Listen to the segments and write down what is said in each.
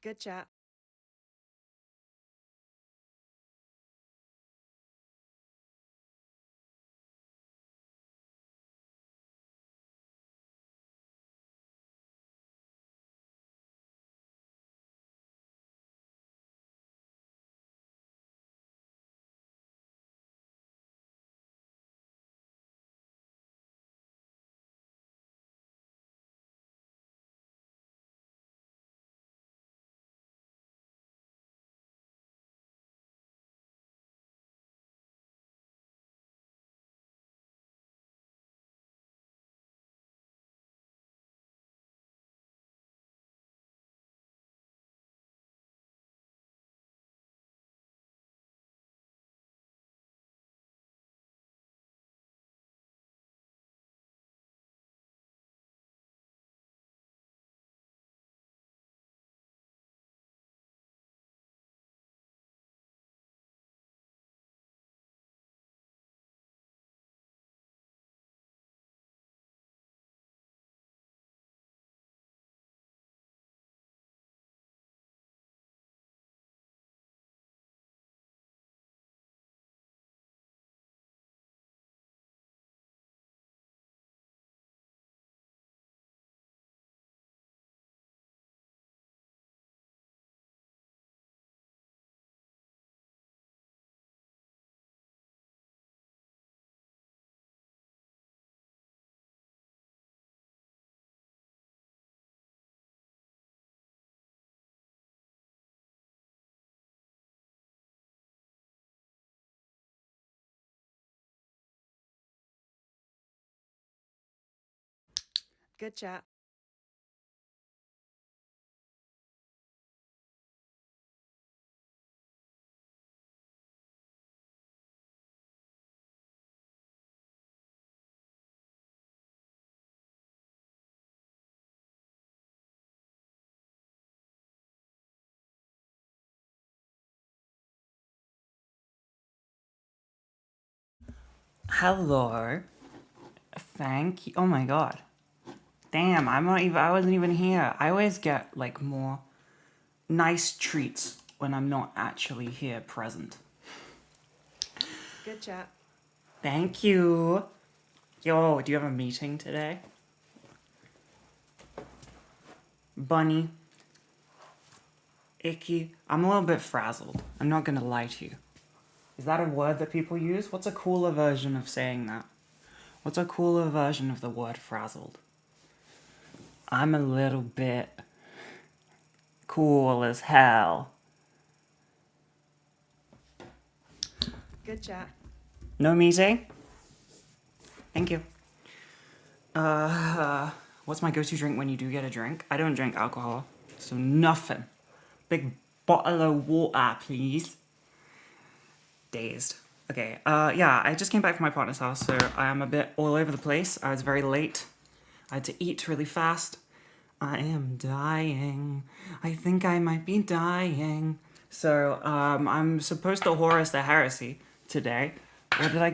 Good chat. Good chat. Hello. Thank you. Oh my god. Damn, I wasn't even here. I always get like more nice treats when I'm not actually here present. Good chat. Thank you. Yo, do you have a meeting today? Bunny. Icky. I'm a little bit frazzled. I'm not gonna lie to you. Is that a word that people use? What's a cooler version of saying that? What's a cooler version of the word frazzled? I'm a little bit cool as hell. Good chat. No meeting? Thank you. What's my go-to drink when you do get a drink? I don't drink alcohol, so nothing. Big bottle of water, please. Dazed. Okay, yeah, I just came back from my partner's house, so I am a bit all over the place. I was very late. I had to eat really fast. I am dying. I think I might be dying. So, I'm supposed to Horus the Heresy today.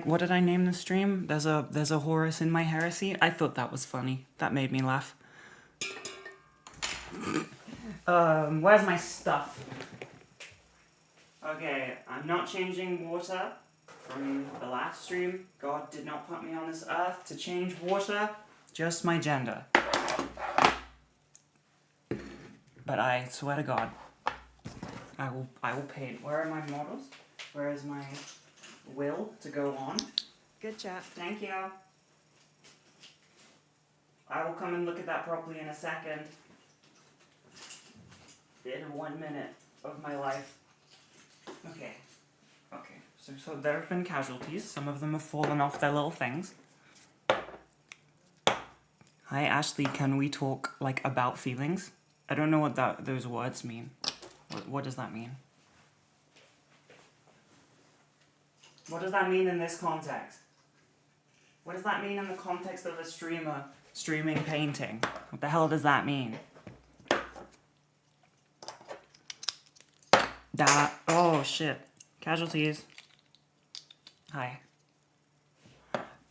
What did I name the stream? There's a Horus in my Heresy. I thought that was funny. That made me laugh. Where's my stuff? Okay, I'm not changing water from the last stream. God did not put me on this earth to change water, just my gender. But I swear to God, I will paint. Where are my models? Where is my will to go on? Good chat. Thank you. I will come and look at that properly in a second. In 1 minute of my life. Okay. So there have been casualties. Some of them have fallen off their little things. Hi Ashley, can we talk like about feelings? I don't know what those words mean. What does that mean? What does that mean in this context? What does that mean in the context of a streamer streaming painting? What the hell does that mean? Oh shit. Casualties. Hi.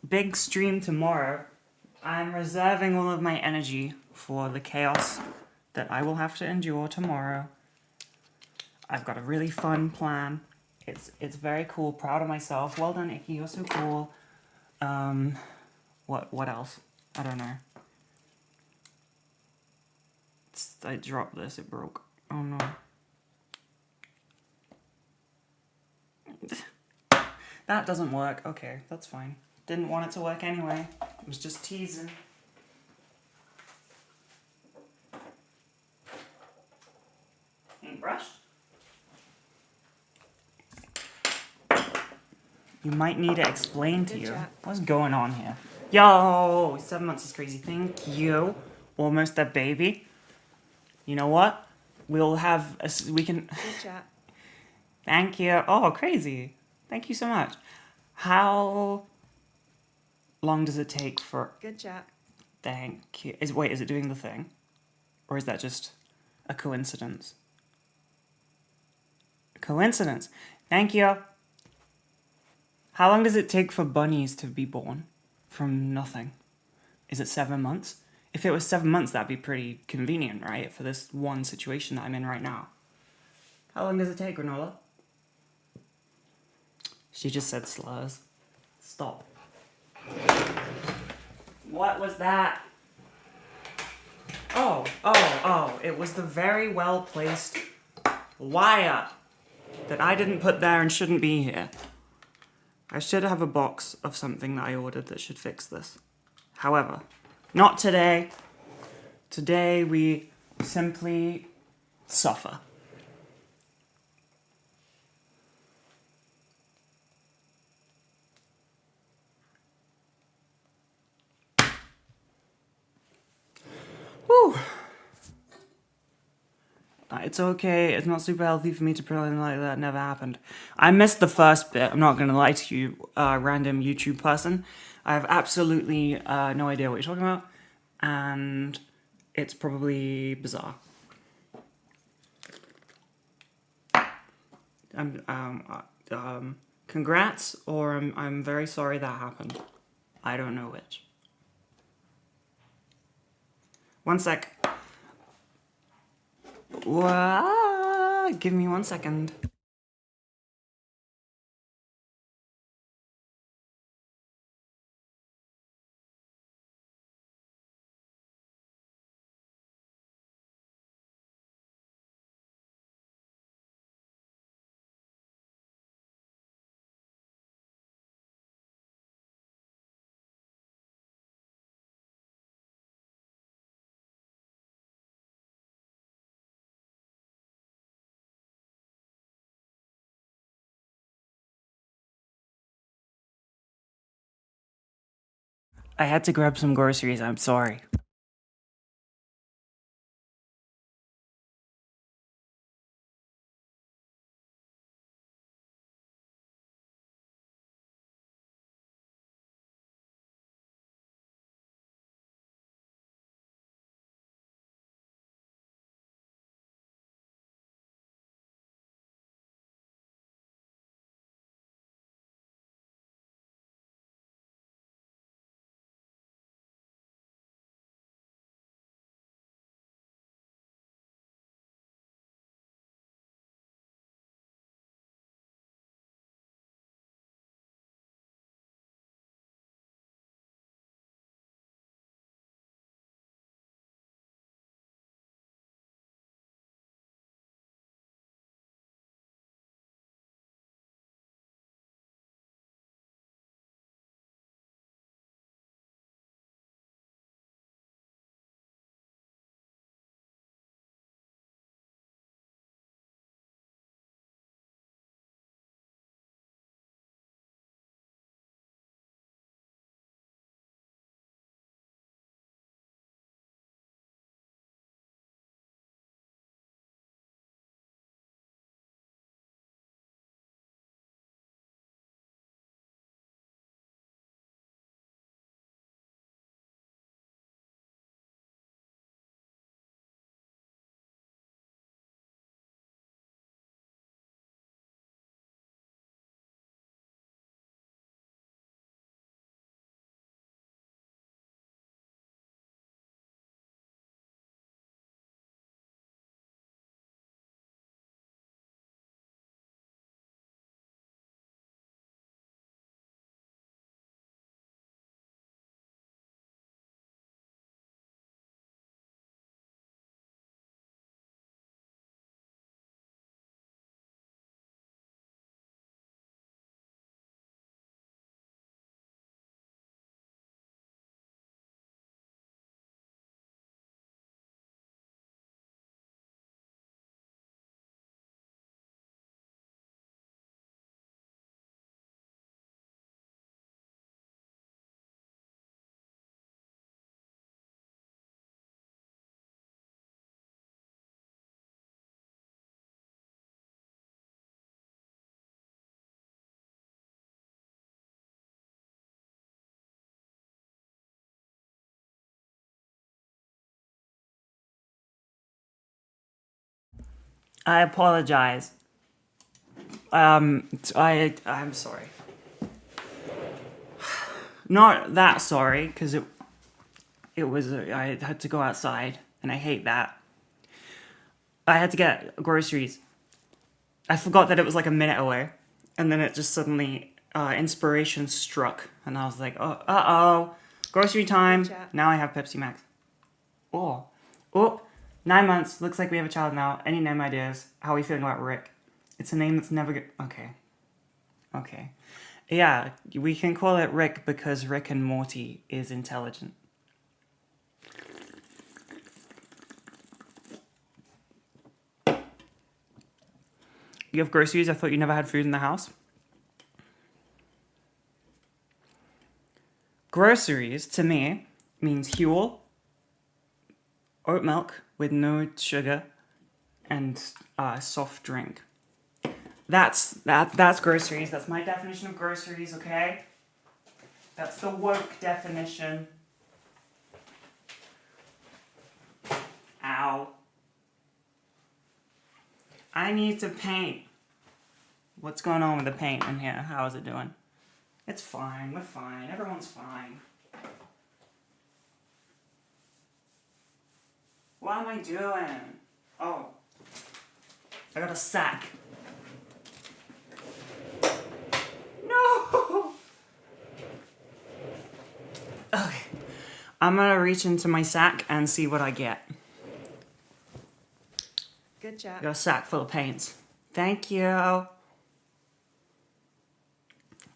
Big stream tomorrow. I'm reserving all of my energy for the chaos that I will have to endure tomorrow. I've got a really fun plan. It's very cool. Proud of myself. Well done, Icky. You're so cool. What else? I don't know. I dropped this. It broke. Oh no. That doesn't work. Okay, that's fine. Didn't want it to work anyway. It was just teasing. Paintbrush. You might need to explain to Good you chat. what's going on here. Yo, 7 months is crazy. Thank you. Almost a baby. You know what? We'll have we can. Good chat. Thank you. Oh, crazy. Thank you so much. How long does it take for? Good chat. Thank you. Is it doing the thing, or is that just a coincidence? Coincidence. Thank you. How long does it take for bunnies to be born from nothing? Is it 7 months? If it was 7 months, that'd be pretty convenient, right? For this one situation that I'm in right now. How long does it take, Granola? She just said slurs. Stop. What was that? Oh, it was the very well placed wire that I didn't put there and shouldn't be here. I should have a box of something that I ordered that should fix this. However, not today. Today we simply suffer. Whew. It's okay. It's not super healthy for me to pretend like that never happened. I missed the first bit. I'm not going to lie to you, random YouTube person. I have absolutely no idea what you're talking about, and it's probably bizarre. Congrats, or I'm very sorry that happened. I don't know which. One sec. Give me 1 second. I had to grab some groceries. I'm sorry. I apologize. I'm sorry. Not that sorry, because it was I had to go outside, and I hate that. I had to get groceries. I forgot that it was like a minute away, and then it just suddenly inspiration struck, and I was like, oh, grocery time. Good chat. Now I have Pepsi Max. Oh, 9 months. Looks like we have a child now. Any name ideas? How are we feeling about Rick? It's a name that's never good. Okay. Yeah, we can call it Rick because Rick and Morty is intelligent. You have groceries? I thought you never had food in the house. Groceries, to me, means Huel, oat milk with no sugar, and soft drink. That's groceries. That's my definition of groceries, okay? That's the woke definition. Ow. I need to paint. What's going on with the paint in here? How is it doing? It's fine. We're fine. Everyone's fine. What am I doing? Oh. I got a sack. No! Okay. I'm gonna reach into my sack and see what I get. Good chat. Got a sack full of paints. Thank you.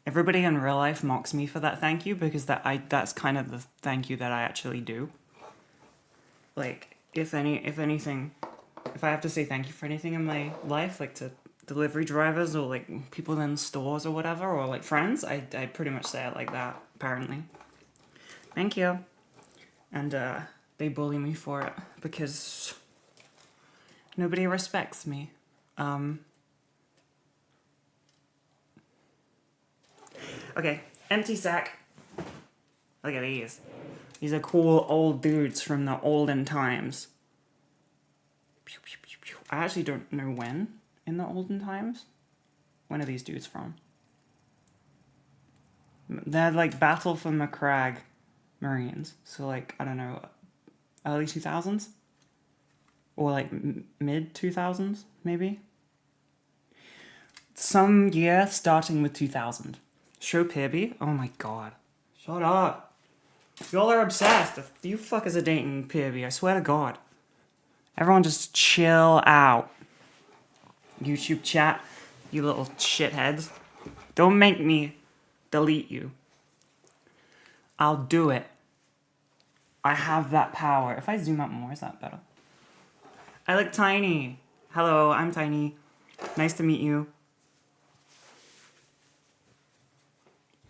Everybody in real life mocks me for that thank you because that's kind of the thank you that I actually do. Like, if anything, if I have to say thank you for anything in my life, like to delivery drivers or like people in stores or whatever, or like friends, I pretty much say it like that, apparently. Thank you. And they bully me for it because nobody respects me. Okay, empty sack. Look at these. These are cool old dudes from the olden times. Pew, pew, pew, pew. I actually don't know when in the olden times. When are these dudes from? They're like Battle for McCrag Marines. So like, I don't know, early 2000s? Or like mid 2000s, maybe? Some year starting with 2000. Show Pibby? Oh my god. Shut up. Y'all are obsessed. You fuckers are dating Pibby, I swear to god. Everyone just chill out. YouTube chat, you little shitheads. Don't make me delete you. I'll do it. I have that power. If I zoom up more, is that better? I look tiny. Hello, I'm tiny. Nice to meet you.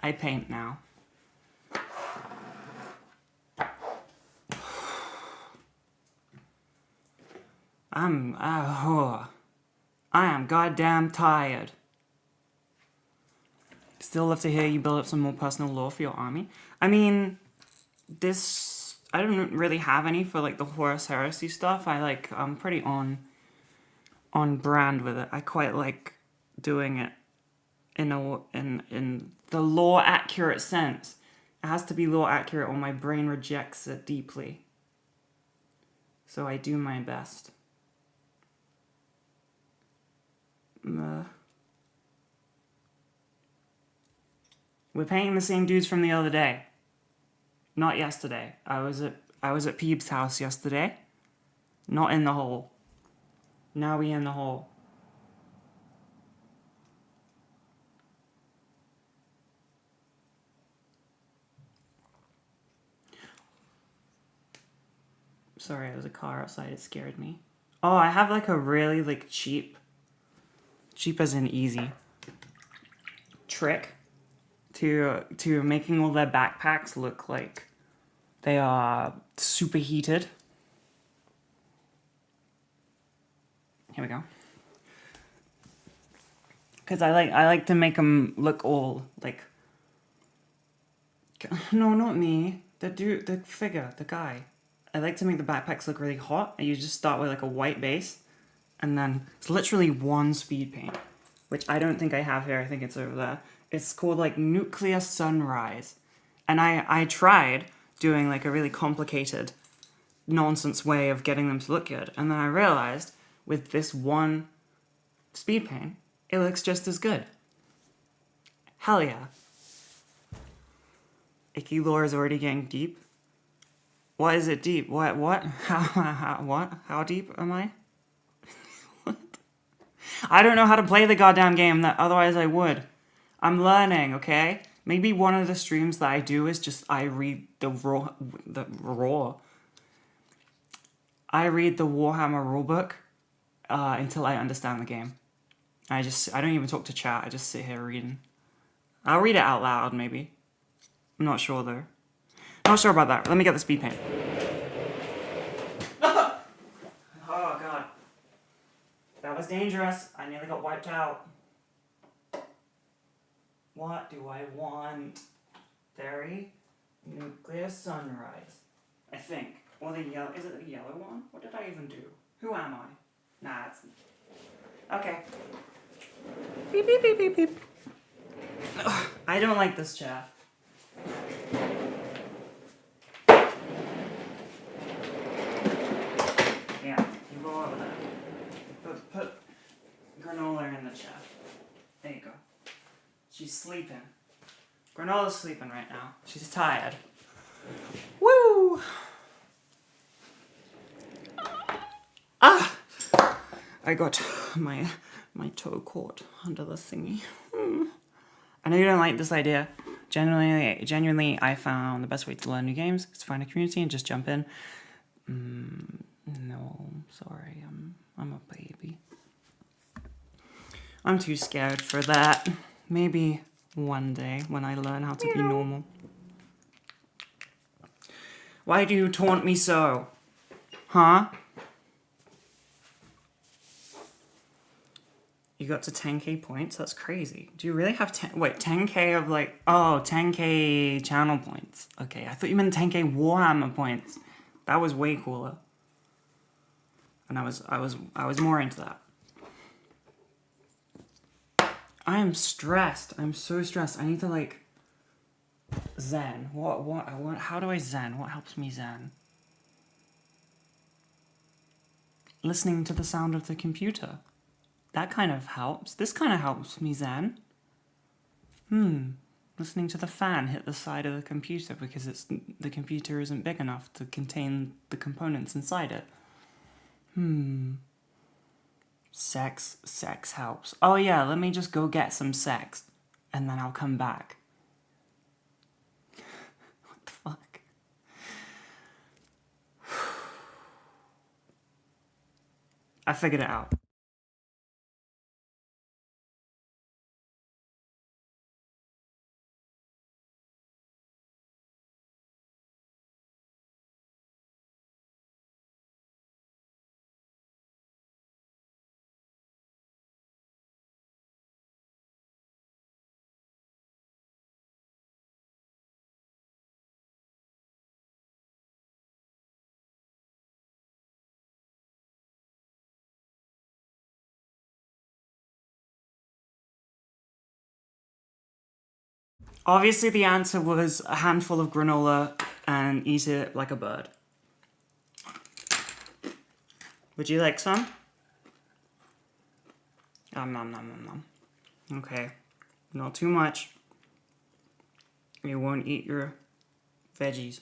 I paint now. I am goddamn tired. Still love to hear you build up some more personal lore for your army. I mean, I don't really have any for like the Horus Heresy stuff. I'm pretty on brand with it. I quite like doing it in the lore accurate sense. It has to be lore accurate or my brain rejects it deeply. So I do my best. We're painting the same dudes from the other day. Not yesterday. I was at Peeb's house yesterday. Not in the hole. Now we in the hole. Sorry, there was a car outside. It scared me. Oh, I have like a really like cheap as in easy trick to making all their backpacks look like they are superheated. Here we go. Because I like to make them look all like. No, not me. The dude, the figure, the guy. I like to make the backpacks look really hot. And you just start with like a white base, And then it's literally one speed paint, which I don't think I have here. I think it's over there. It's called like Nuclear Sunrise. And I tried doing like a really complicated nonsense way of getting them to look good. And then I realized with this one speed paint, it looks just as good. Hell yeah. Icky lore is already getting deep. What is it deep? What? How deep am I? What? I don't know how to play the goddamn game, that otherwise I would. I'm learning, okay? Maybe one of the streams that I do is just I read the raw. I read the Warhammer rulebook until I understand the game. I don't even talk to chat. I just sit here reading. I'll read it out loud, maybe. I'm not sure though. Not sure about that. Let me get the speed paint. Oh god. That was dangerous. I nearly got wiped out. What do I want? Fairy Nuclear Sunrise. I think. Or the yellow. Is it the yellow one? What did I even do? Who am I? Nah, it's. Okay. Beep, beep, beep, beep, beep. Ugh, I don't like this chair. Yeah, you go over there. Put granola in the chair. There you go. She's sleeping. Granola's sleeping right now. She's tired. Woo! Ah! I got my toe caught under the thingy. I know you don't like this idea. Genuinely, I found the best way to learn new games is to find a community and just jump in. No, sorry, I'm a baby. I'm too scared for that. Maybe one day when I learn how to be normal. Why do you taunt me so? Huh? You got to 10k points? That's crazy. Do you really have 10k of like, 10k channel points. Okay, I thought you meant 10k Warhammer points. That was way cooler. And I was more into that. I am stressed. I'm so stressed. I need to like zen. How do I zen? What helps me zen? Listening to the sound of the computer. That kind of helps. This kind of helps me zen. Listening to the fan hit the side of the computer because the computer isn't big enough to contain the components inside it. Sex helps. Oh yeah, let me just go get some sex. And then I'll come back. What the fuck? I figured it out. Obviously the answer was a handful of granola and eat it like a bird. Would you like some? Nom nom nom. Okay, not too much. You won't eat your veggies.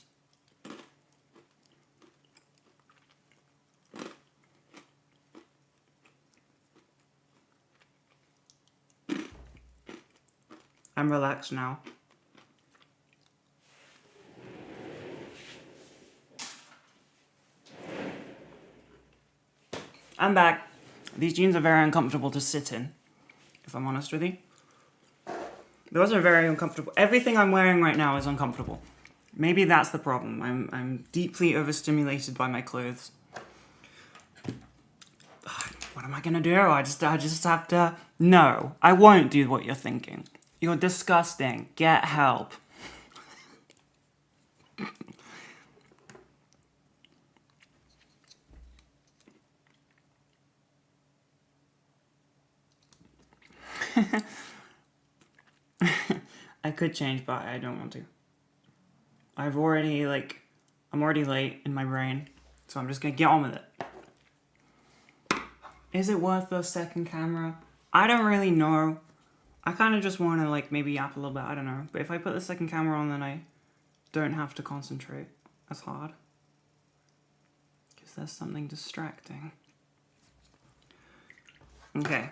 I'm relaxed now. I'm back. These jeans are very uncomfortable to sit in, if I'm honest with you. Those are very uncomfortable. Everything I'm wearing right now is uncomfortable. Maybe that's the problem. I'm deeply overstimulated by my clothes. What am I gonna do? I just have to... No, I won't do what you're thinking. You're disgusting. Get help. I could change, but I don't want to. I'm already late in my brain, so I'm just gonna get on with it. Is it worth the second camera? I don't really know. I kind of just want to like maybe yap a little bit, I don't know. But if I put the second camera on, then I don't have to concentrate as hard. Because there's something distracting. Okay.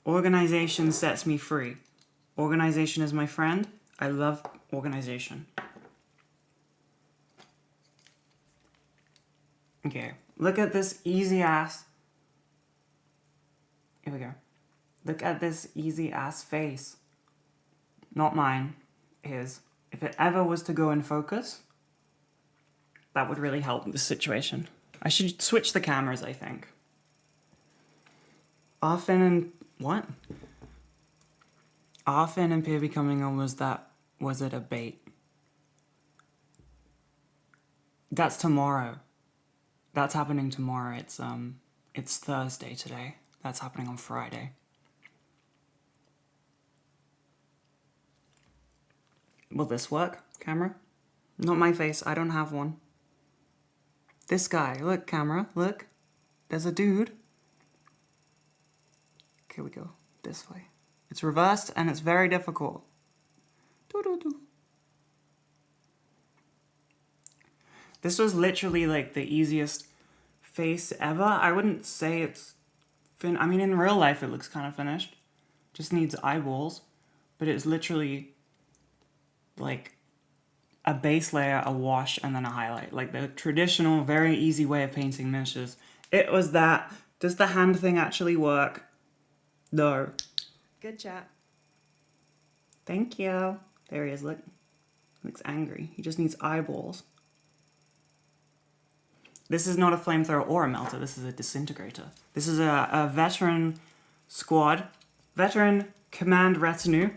Organization sets me free. Organization is my friend. I love organization. Okay, look at this easy ass. Here we go. Look at this easy ass face. Not mine, his. If it ever was to go in focus, that would really help this situation. I should switch the cameras, I think. Arfin and what? Arfin and Pivy coming on, was it a bait? That's tomorrow. That's happening tomorrow. It's Thursday today. That's happening on Friday. Will this work, camera? Not my face, I don't have one. This guy, look, camera, look. There's a dude. Okay, we go this way. It's reversed and it's very difficult. Doo-doo-doo. This was literally like the easiest face ever. I wouldn't say it's I mean, in real life it looks kind of finished. Just needs eyeballs. But it's literally like a base layer, a wash, and then a highlight. Like the traditional, very easy way of painting miniatures. It was that. Does the hand thing actually work? No. Good chat. Thank you. There he is, look. Looks angry. He just needs eyeballs. This is not a flamethrower or a melter. This is a disintegrator. This is a veteran squad, veteran command retinue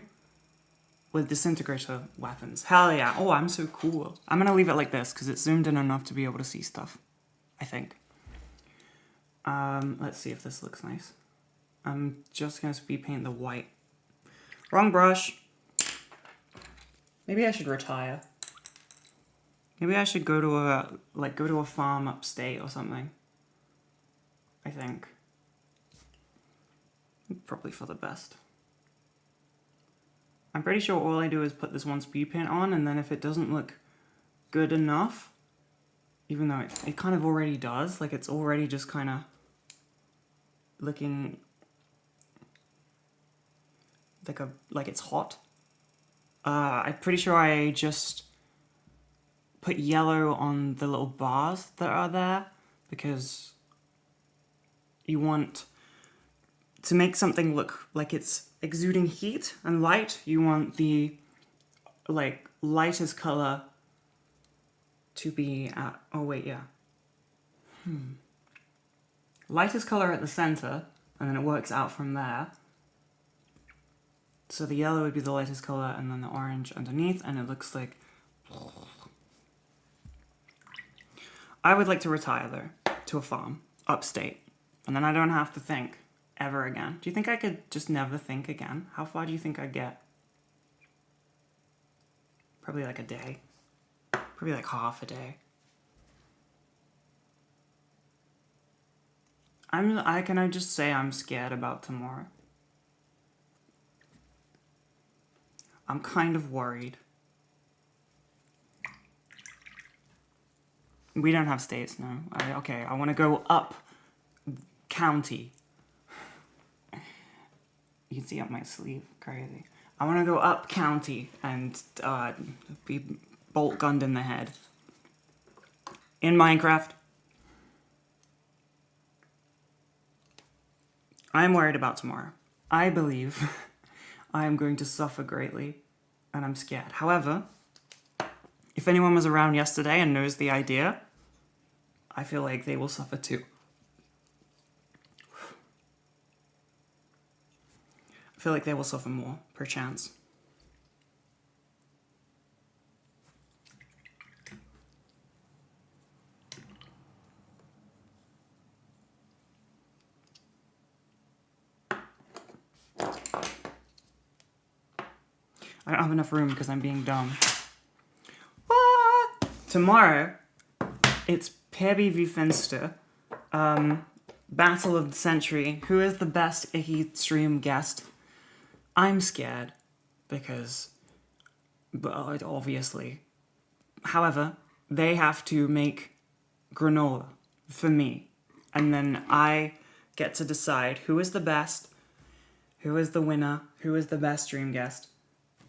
with disintegrator weapons. Hell yeah. Oh, I'm so cool. I'm gonna leave it like this because it's zoomed in enough to be able to see stuff, I think. Let's see if this looks nice. I'm just gonna speed paint the white. Wrong brush. Maybe I should retire. Maybe I should go to a farm upstate or something. I think. Probably for the best. I'm pretty sure all I do is put this one speed paint on, and then if it doesn't look good enough, even though it kind of already does, like it's already just kind of looking like it's hot. I'm pretty sure I just put yellow on the little bars that are there because you want to make something look like it's exuding heat and light. You want the lightest color to be at, oh wait, yeah. Lightest color at the center, and then it works out from there. So the yellow would be the lightest color, and then the orange underneath, and it looks like... I would like to retire, though, to a farm, upstate. And then I don't have to think ever again. Do you think I could just never think again? How far do you think I'd get? Probably like a day. Probably like half a day. Can I just say I'm scared about tomorrow? I'm kind of worried. We don't have states, no. Okay, I want to go up county. You can see up my sleeve, crazy. I want to go up county and be bolt gunned in the head. In Minecraft. I'm worried about tomorrow. I believe I am going to suffer greatly, and I'm scared. However, if anyone was around yesterday and knows the idea, I feel like they will suffer too. I feel like they will suffer more, perchance. I don't have enough room because I'm being dumb. Ah! Tomorrow, it's Perby v Finster. Battle of the Century. Who is the best Icky stream guest? I'm scared because, but obviously. However, they have to make granola for me, and then I get to decide who is the best, who is the winner, who is the best dream guest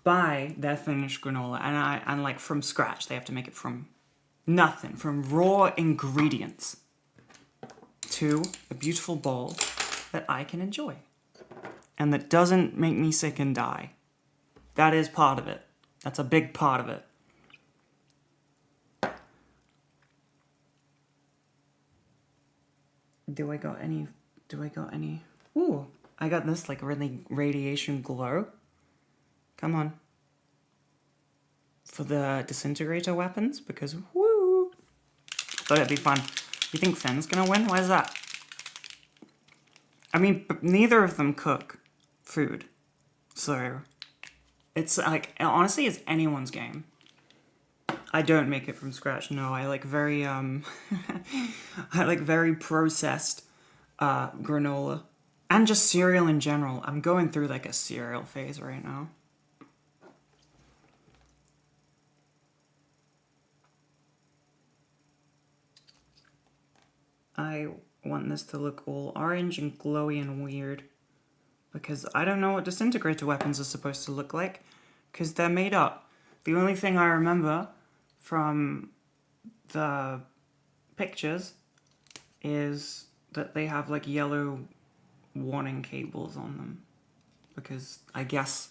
by their finished granola, and like from scratch. They have to make it from nothing, from raw ingredients to a beautiful bowl that I can enjoy and that doesn't make me sick and die. That is part of it. That's a big part of it. Do I got any? Ooh, I got this like really radiation glow. Come on. For the disintegrator weapons, because woo! Thought it'd be fun. You think Finn's gonna win? Why is that? I mean, neither of them cook food. So, it's like, honestly, it's anyone's game. I don't make it from scratch, no. I like very, I like very processed granola. And just cereal in general. I'm going through like a cereal phase right now. I want this to look all orange and glowy and weird. Because I don't know what disintegrator weapons are supposed to look like. Because they're made up. The only thing I remember from the pictures is that they have like yellow warning cables on them. Because I guess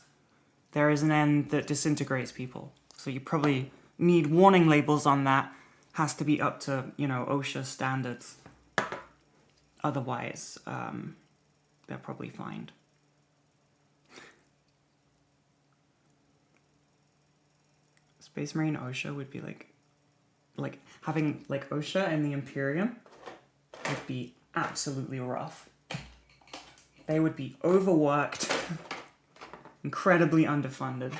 there is an end that disintegrates people. So you probably need warning labels on that. Has to be up to, you know, OSHA standards. Otherwise, they're probably fined. Space Marine OSHA would be like having like OSHA and the Imperium would be absolutely rough. They would be overworked, incredibly underfunded.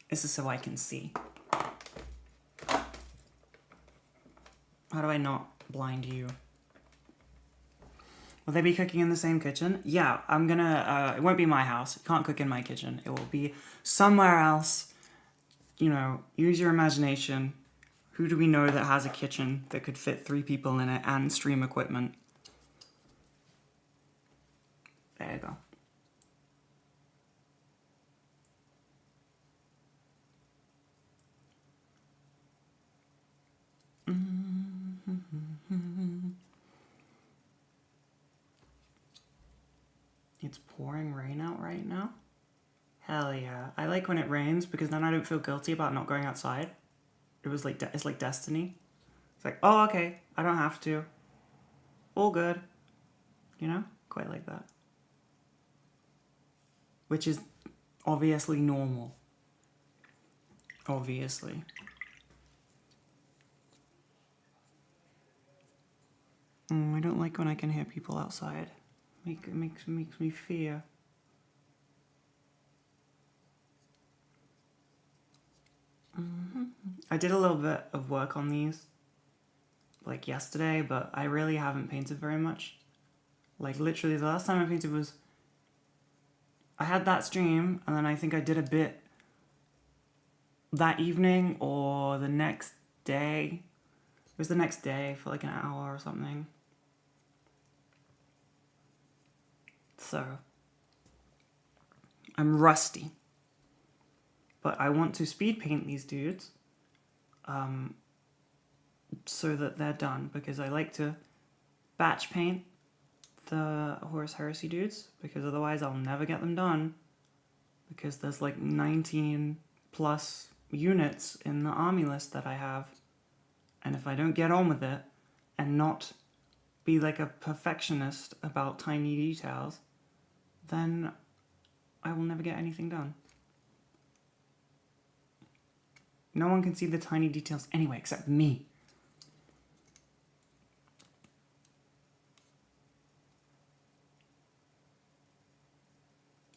This is so I can see. How do I not blind you? Will they be cooking in the same kitchen? Yeah, I'm gonna, it won't be my house. Can't cook in my kitchen. It will be somewhere else. You know, use your imagination. Who do we know that has a kitchen that could fit 3 people in it and stream equipment? There you go. It's pouring rain out right now. Hell yeah. I like when it rains because then I don't feel guilty about not going outside. It was like, it's like destiny. It's like, oh, okay, I don't have to. All good. You know? Quite like that. Which is obviously normal. Obviously. I don't like when I can hear people outside. It makes me fear. I did a little bit of work on these, like yesterday, but I really haven't painted very much. Like literally the last time I painted was, I had that stream, and then I think I did a bit that evening or the next day. It was the next day for like an hour or something. So, I'm rusty. But I want to speed paint these dudes so that they're done, because I like to batch paint the Horus Heresy dudes, because otherwise I'll never get them done, because there's like 19 plus units in the army list that I have, and if I don't get on with it and not be like a perfectionist about tiny details, then I will never get anything done. No one can see the tiny details anyway, except me.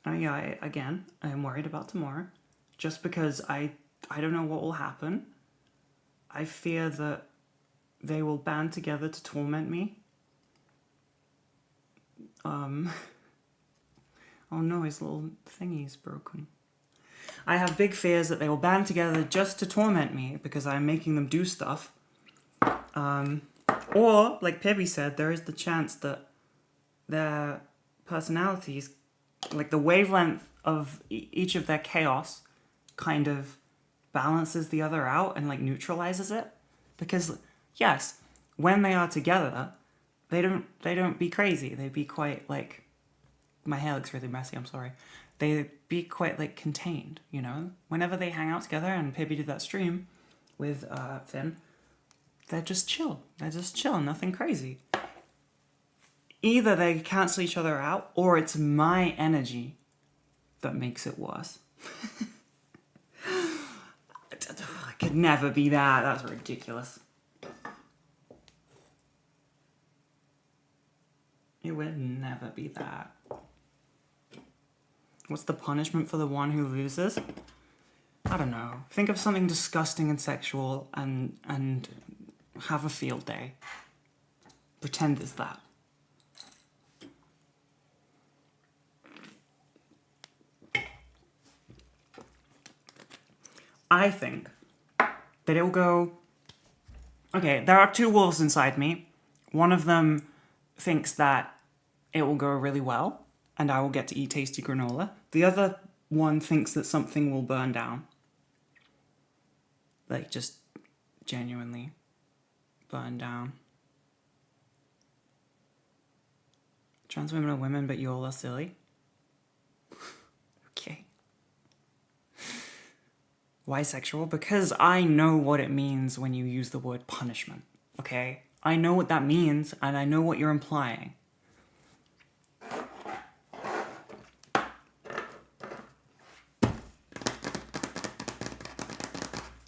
Again, I am worried about tomorrow. Just because I don't know what will happen. I fear that they will band together to torment me. Oh no, his little thingy's broken. I have big fears that they will band together just to torment me because I'm making them do stuff. Or, like Pibby said, there is the chance that their personalities, like the wavelength of each of their chaos, kind of balances the other out and like neutralizes it. Because yes, when they are together, they don't be crazy. They be quite like, my hair looks really messy, I'm sorry. They be quite like contained, you know? Whenever they hang out together, and Pibby did that stream with Finn, they're just chill. They're just chill, nothing crazy. Either they cancel each other out, or it's my energy that makes it worse. I could never be that. That's ridiculous. It would never be that. What's the punishment for the one who loses? I don't know. Think of something disgusting and sexual and have a field day. Pretend it's that. I think that it will go... Okay, there are two wolves inside me. One of them thinks that it will go really well and I will get to eat tasty granola. The other one thinks that something will burn down. Like, just genuinely burn down. Trans women are women, but you all are silly. Okay. Why sexual? Because I know what it means when you use the word punishment, okay? I know what that means, and I know what you're implying.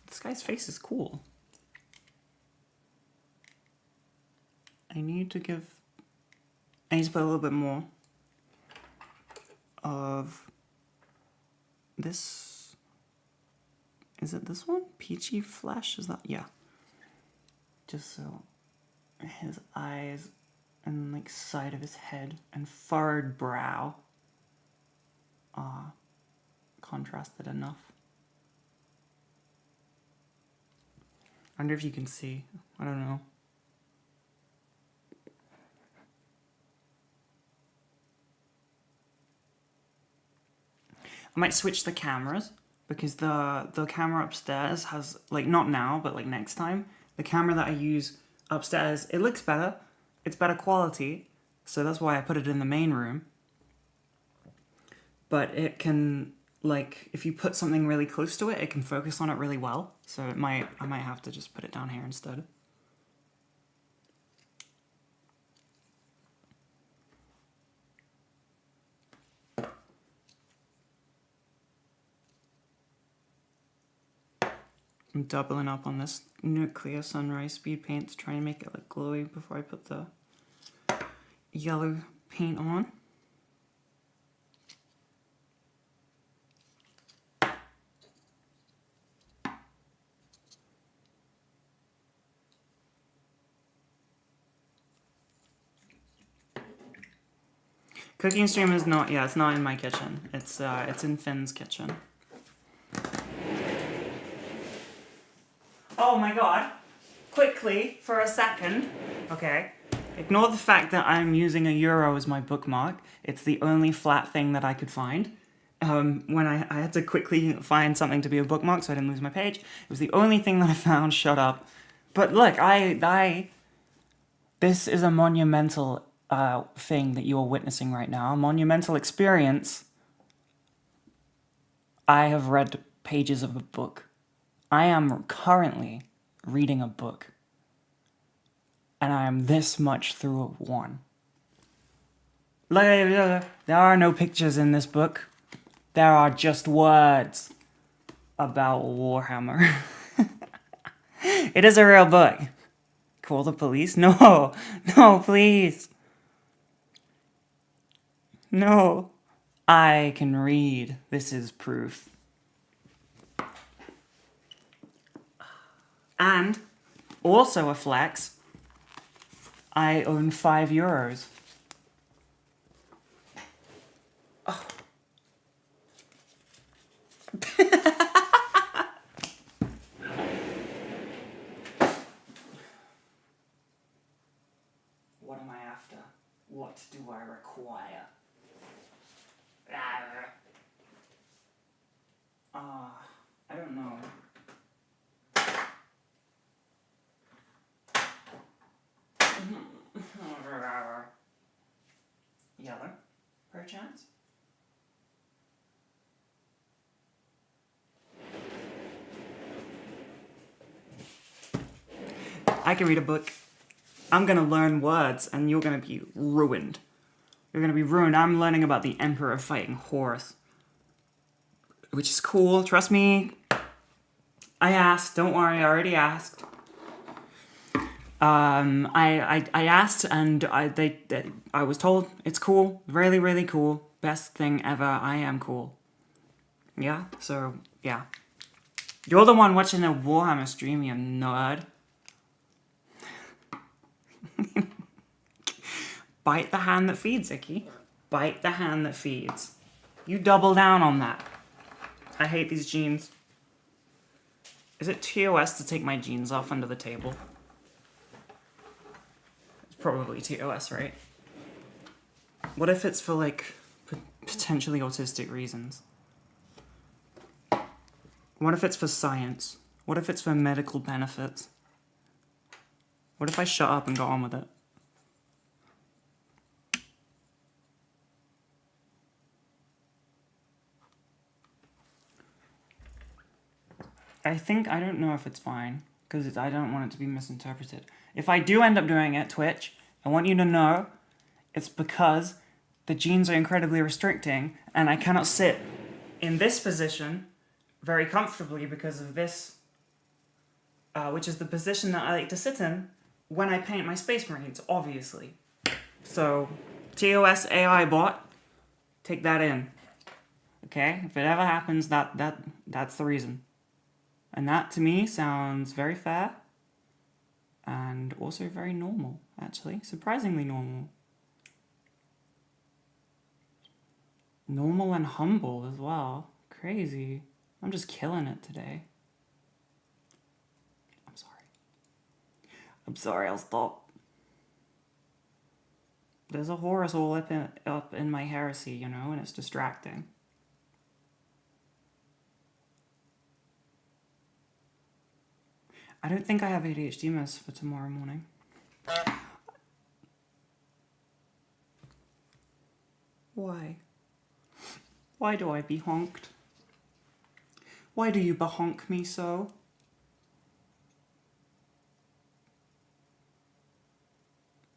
This guy's face is cool. I need to put a little bit more of this. Is it this one? Peachy flesh? Is that? Yeah. Just so his eyes and like side of his head and furrowed brow are contrasted enough. I wonder if you can see. I don't know. I might switch the cameras because the camera upstairs has, like, not now, but like next time, the camera that I use upstairs, it looks better. It's better quality, so that's why I put it in the main room. But it can, like, if you put something really close to it, it can focus on it really well. So I might have to just put it down here instead. I'm doubling up on this nuclear sunrise speed paint to try and make it look glowy before I put the yellow paint on. Cooking stream is not, yeah, it's not in my kitchen. It's in Finn's kitchen. Oh my god. Quickly, for a second. Okay. Ignore the fact that I'm using a euro as my bookmark. It's the only flat thing that I could find. When I had to quickly find something to be a bookmark so I didn't lose my page. It was the only thing that I found. Shut up. But look, this is a monumental thing that you are witnessing right now. A monumental experience. I have read pages of a book. I am currently reading a book. And I am this much through one. There are no pictures in this book. There are just words about Warhammer. It is a real book. Call the police? No, please. No. I can read. This is proof. And also a flex, I own €5. Oh. What am I after? What do I require? I don't know. Yellow, perchance? I can read a book. I'm gonna learn words, and you're gonna be ruined. You're gonna be ruined. I'm learning about the Emperor fighting Horus. Which is cool, trust me. I asked, don't worry, I already asked. I asked, and I was told it's cool, really, really cool. Best thing ever, I am cool. Yeah, so, yeah. You're the one watching the Warhammer stream, you nerd. Bite the hand that feeds, Icky. Bite the hand that feeds. You double down on that. I hate these jeans. Is it TOS to take my jeans off under the table? It's probably TOS, right? What if it's for, like, potentially autistic reasons? What if it's for science? What if it's for medical benefits? What if I shut up and go on with it? I don't know if it's fine, because I don't want it to be misinterpreted. If I do end up doing it, Twitch, I want you to know it's because the jeans are incredibly restricting, and I cannot sit in this position very comfortably because of this, which is the position that I like to sit in when I paint my Space Marines, obviously. So, TOS AI bot, take that in. Okay? If it ever happens, that's the reason. And that, to me, sounds very fair. And also very normal, actually. Surprisingly normal. Normal and humble as well. Crazy. I'm just killing it today. I'm sorry. I'm sorry, I'll stop. There's a Horus all up in my Heresy, you know, and it's distracting. I don't think I have ADHD meds for tomorrow morning. Why? Why do I be honked? Why do you behonk me so?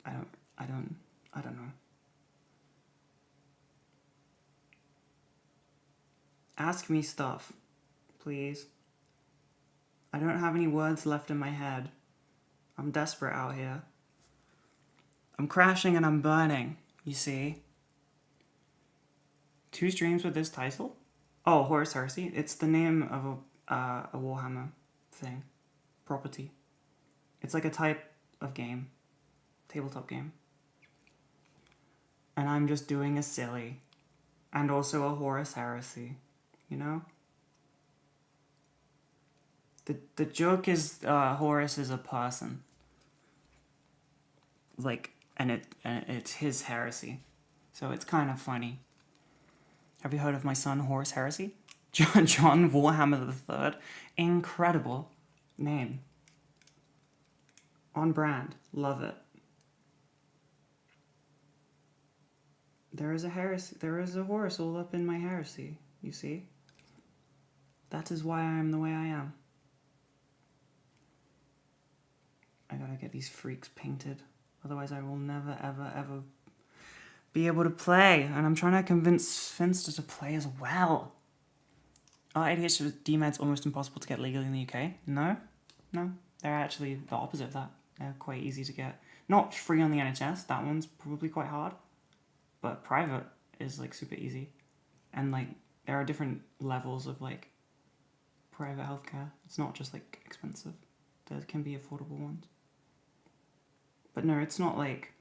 I don't know. Ask me stuff, please. I don't have any words left in my head. I'm desperate out here. I'm crashing and I'm burning, you see? 2 streams with this title? Oh, Horus Heresy. It's the name of a Warhammer thing. Property. It's like a type of game. Tabletop game. And I'm just doing a silly. And also a Horus Heresy. You know? The joke is Horus is a person. Like, and it's his heresy. So it's kind of funny. Have you heard of my son, Horus Heresy? John Warhammer III. Incredible name. On brand. Love it. There is a heresy. There is a Horus all up in my heresy. You see? That is why I am the way I am. I gotta get these freaks painted. Otherwise I will never, ever, ever be able to play. And I'm trying to convince Finster to play as well. Are ADHD meds almost impossible to get legally in the UK? No. They're actually the opposite of that. They're quite easy to get. Not free on the NHS. That one's probably quite hard. But private is like super easy. And like there are different levels of like private healthcare. It's not just like expensive. There can be affordable ones. But no, it's not like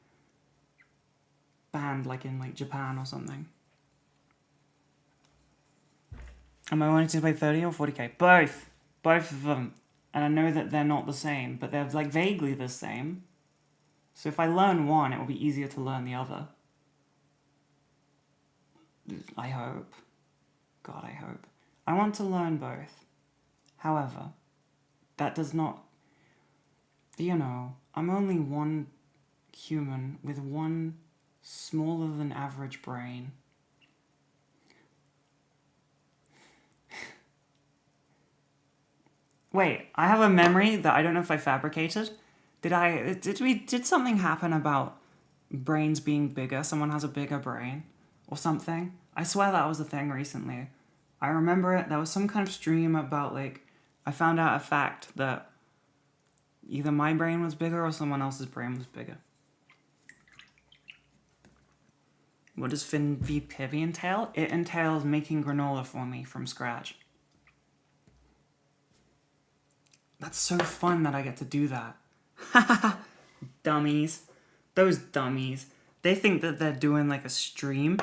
banned like in like Japan or something. Am I wanting to play 30 or 40k? Both! Both of them. And I know that they're not the same, but they're like vaguely the same. So if I learn one, it will be easier to learn the other. I hope. God, I hope. I want to learn both. However, that does not... You know, I'm only one human with one smaller than average brain. Wait, I have a memory that I don't know if I fabricated. Did something happen about brains being bigger? Someone has a bigger brain or something? I swear that was a thing recently. I remember it. There was some kind of stream about like, I found out a fact that either my brain was bigger or someone else's brain was bigger. What does Fin v Pivy entail? It entails making granola for me from scratch. That's so fun that I get to do that. Dummies. Those dummies. They think that they're doing like a stream.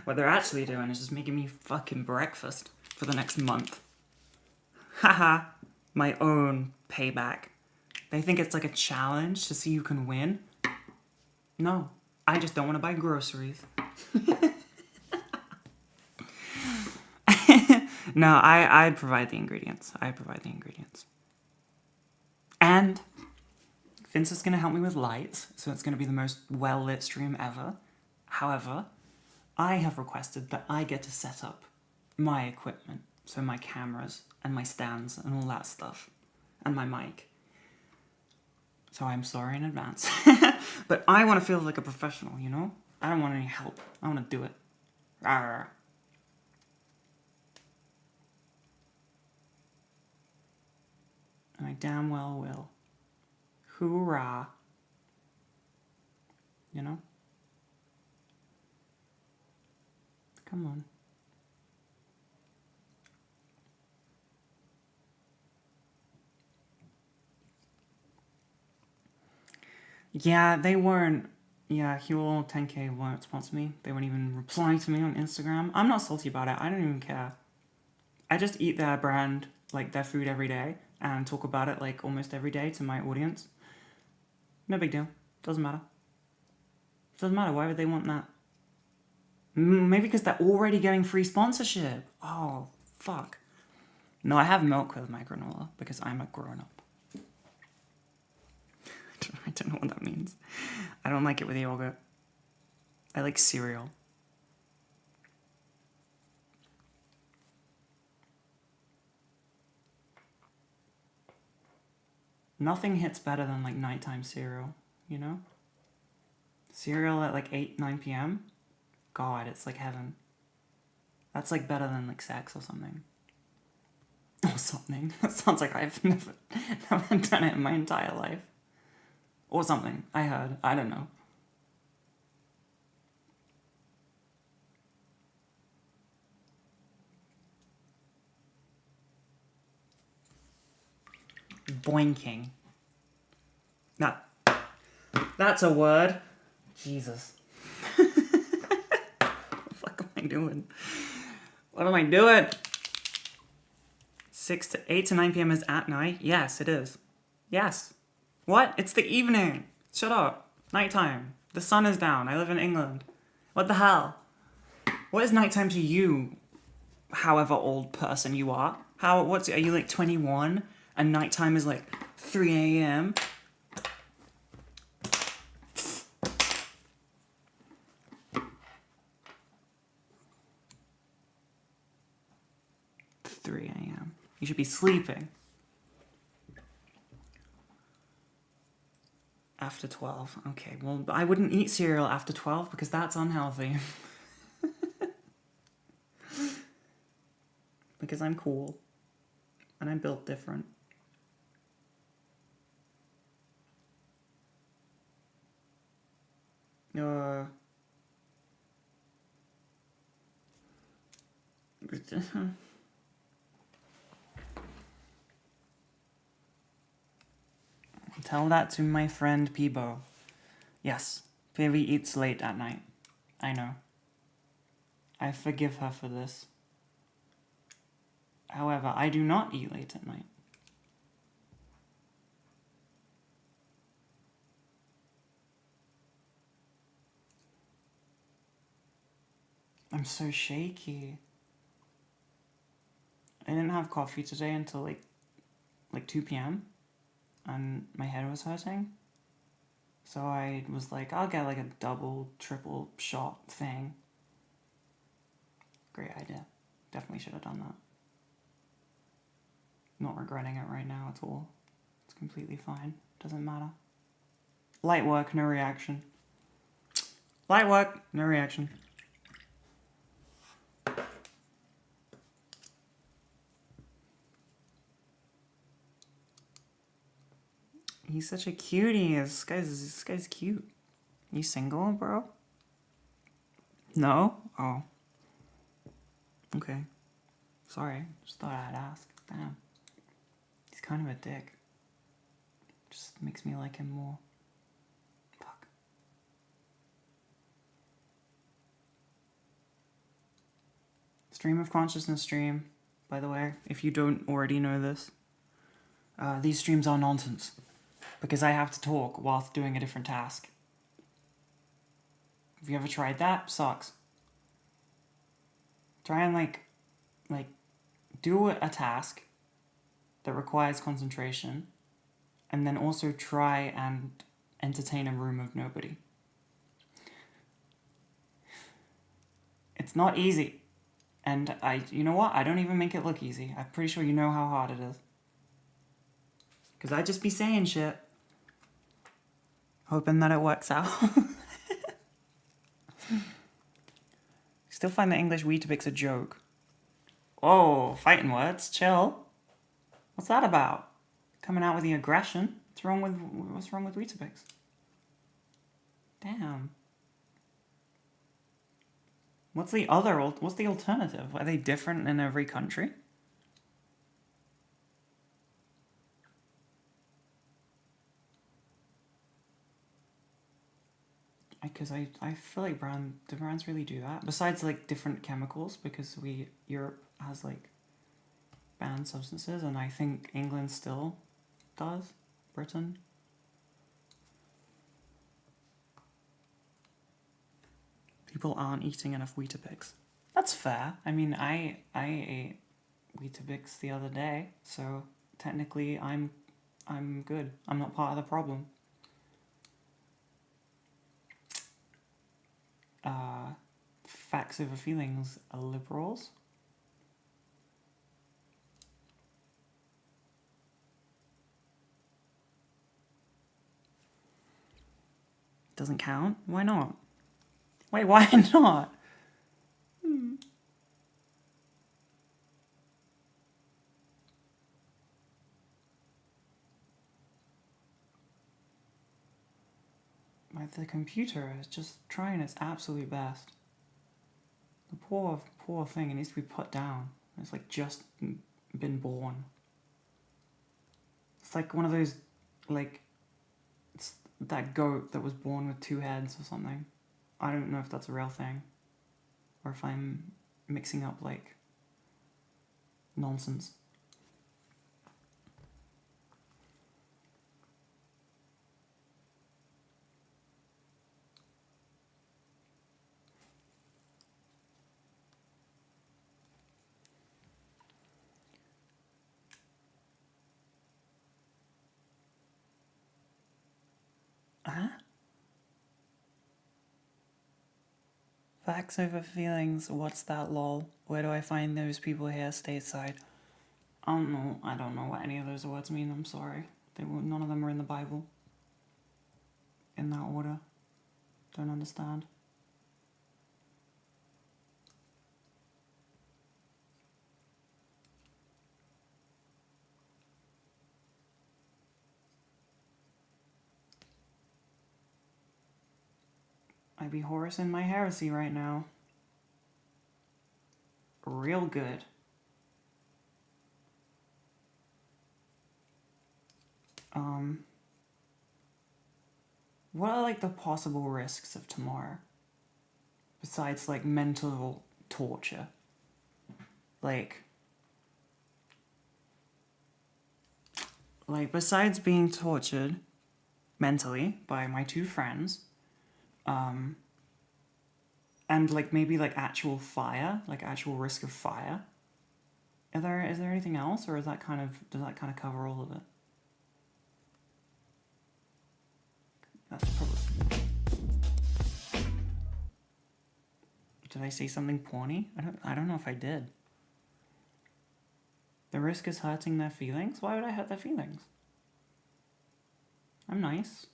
What they're actually doing is just making me fucking breakfast for the next month. Haha. My own payback. They think it's like a challenge to see who can win. No. I just don't want to buy groceries. No, I provide the ingredients. I provide the ingredients. And Vince is going to help me with lights, so it's going to be the most well-lit stream ever. However, I have requested that I get to set up my equipment, so my cameras and my stands and all that stuff, and my mic. So I'm sorry in advance. But I want to feel like a professional, you know? I don't want any help. I want to do it. Rawr. And I damn well will. Hoorah. You know? Come on. Yeah, they weren't. Yeah, Huel 10K won't sponsor me. They won't even reply to me on Instagram. I'm not salty about it. I don't even care. I just eat their brand, like their food every day, and talk about it like almost every day to my audience. No big deal. Doesn't matter. Doesn't matter. Why would they want that? Maybe because they're already getting free sponsorship. Oh, fuck. No, I have milk with my granola because I'm a grown-up. I don't know what that means. I don't like it with yogurt. I like cereal. Nothing hits better than like nighttime cereal, you know? Cereal at like 8, 9 p.m. God, it's like heaven. That's like better than like sex or something. Or something. That sounds like I've never done it in my entire life. Or something. I heard. I don't know. Boinking. That's a word. Jesus. What the fuck am I doing? What am I doing? 8 to 9 p.m. is at night? Yes, it is. Yes. What? It's the evening. Shut up. Nighttime. The sun is down. I live in England. What the hell? What is nighttime to you, however old person you are? Are you like 21 and nighttime is like 3 a.m.? You should be sleeping. After 12. Okay, well, I wouldn't eat cereal after 12 because that's unhealthy. Because I'm cool. And I'm built different. Tell that to my friend Peebo. Yes, Phoebe eats late at night. I know. I forgive her for this. However, I do not eat late at night. I'm so shaky. I didn't have coffee today until like 2 p.m. and my head was hurting. So I was like, I'll get like a double, triple shot thing. Great idea. Definitely should have done that. Not regretting it right now at all. It's completely fine. Doesn't matter. Light work, no reaction. Light work, no reaction. He's such a cutie. This guy's cute. You single, bro? No? Oh. Okay. Sorry. Just thought I'd ask. Damn. He's kind of a dick. Just makes me like him more. Fuck. Stream of consciousness stream, by the way, if you don't already know this. These streams are nonsense. Because I have to talk whilst doing a different task. Have you ever tried that? Sucks. Try and like do a task that requires concentration, and then also try and entertain a room of nobody. It's not easy. And you know what? I don't even make it look easy. I'm pretty sure you know how hard it is. Because I just be saying shit. Hoping that it works out. Still find the English Weetabix a joke. Oh, fighting words, chill. What's that about? Coming out with the aggression? What's wrong with Weetabix? Damn. What's the alternative? Are they different in every country? Because I feel like do brands really do that? Besides like different chemicals, because Europe has like banned substances, and I think England still does. Britain. People aren't eating enough Weetabix. That's fair. I mean, I ate Weetabix the other day, so technically I'm good. I'm not part of the problem. Facts over feelings are liberals. Doesn't count? Why not? Wait, why not? The computer is just trying its absolute best. The poor thing, it needs to be put down. It's like just been born. It's like one of those, like, it's that goat that was born with 2 heads or something. I don't know if that's a real thing. Or if I'm mixing up, like, nonsense. Huh? Facts over feelings, what's that lol? Where do I find those people here stateside? I don't know what any of those words mean, I'm sorry. None of them are in the Bible. In that order. Don't understand. I be Horus in my Heresy right now. real good. What are like the possible risks of tomorrow? Besides like mental torture. Like besides being tortured mentally by my two friends, and like maybe like actual fire, like actual risk of fire. Is there anything else, or does that kind of cover all of it? That's probably. Did I say something porny? I don't know if I did. The risk is hurting their feelings? Why would I hurt their feelings? I'm nice.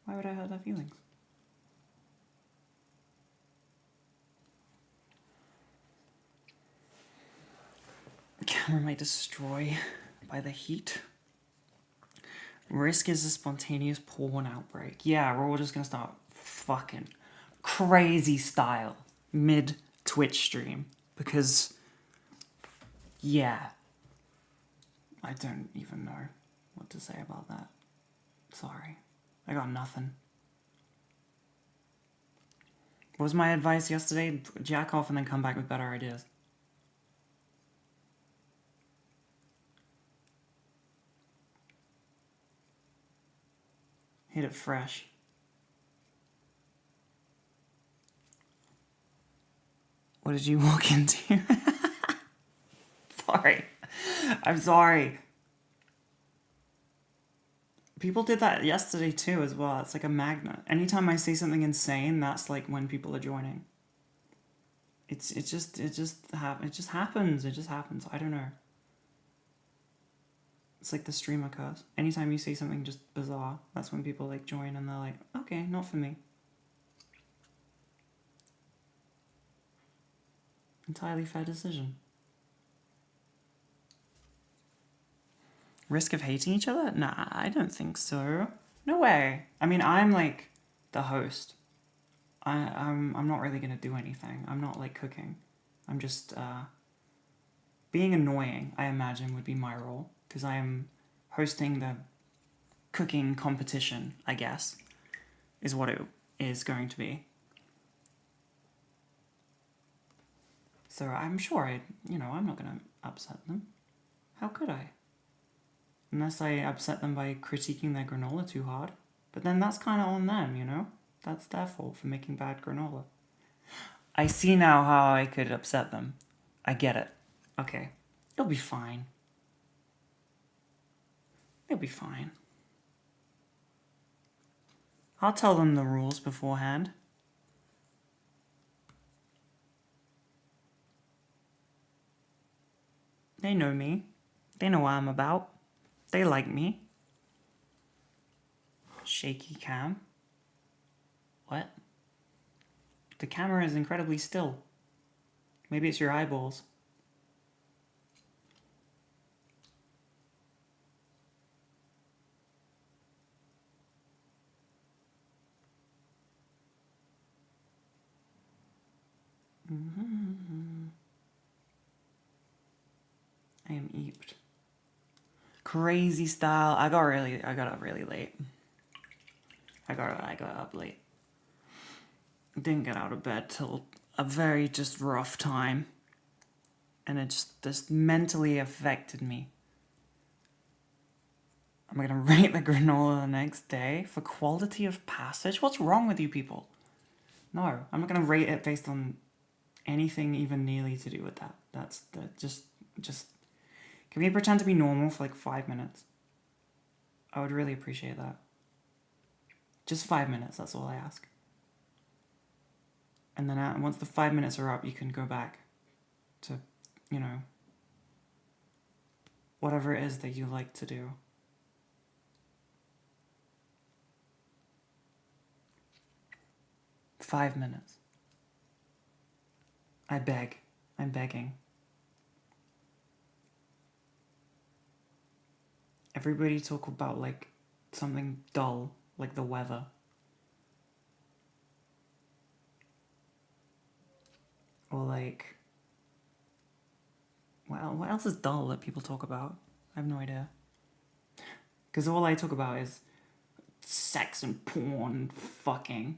Why would I hurt their feelings? Camera might destroy by the heat. Risk is a spontaneous porn outbreak. Yeah, we're all just gonna start fucking crazy style mid Twitch stream. Because, yeah. I don't even know what to say about that. Sorry. I got nothing. What was my advice yesterday? Jack off and then come back with better ideas. Hit it fresh. What did you walk into? Sorry. I'm sorry. People did that yesterday too as well. It's like a magnet. Anytime I say something insane, that's like when people are joining. It just happens. It just happens. I don't know. It's like the streamer curse. Anytime you say something just bizarre, that's when people like join and they're like, okay, not for me. Entirely fair decision. Risk of hating each other? Nah, I don't think so. No way. I mean, I'm like the host. I'm not really gonna do anything. I'm not like cooking. I'm just being annoying, I imagine, would be my role. Because I am hosting the cooking competition, I guess, is what it is going to be. So I'm sure I'm not going to upset them. How could I? Unless I upset them by critiquing their granola too hard. But then that's kind of on them, you know? That's their fault for making bad granola. I see now how I could upset them. I get it. Okay. It'll be fine. It'll be fine. I'll tell them the rules beforehand. They know me. They know what I'm about. They like me. Shaky cam. What? The camera is incredibly still. Maybe it's your eyeballs. I am eeped. Crazy style. I got up really late. I got up late. Didn't get out of bed till a very just rough time. And it just mentally affected me. I'm gonna rate the granola the next day for quality of passage. What's wrong with you people? No, I'm not gonna rate it based on anything even nearly to do with that. That's just can we pretend to be normal for like 5 minutes? I would really appreciate that. Just 5 minutes, that's all I ask. And then once the 5 minutes are up, you can go back to, whatever it is that you like to do. Five minutes. I beg. I'm begging. Everybody talk about like something dull, like the weather. Or like, well, what else is dull that people talk about? I have no idea. Because all I talk about is sex and porn and fucking.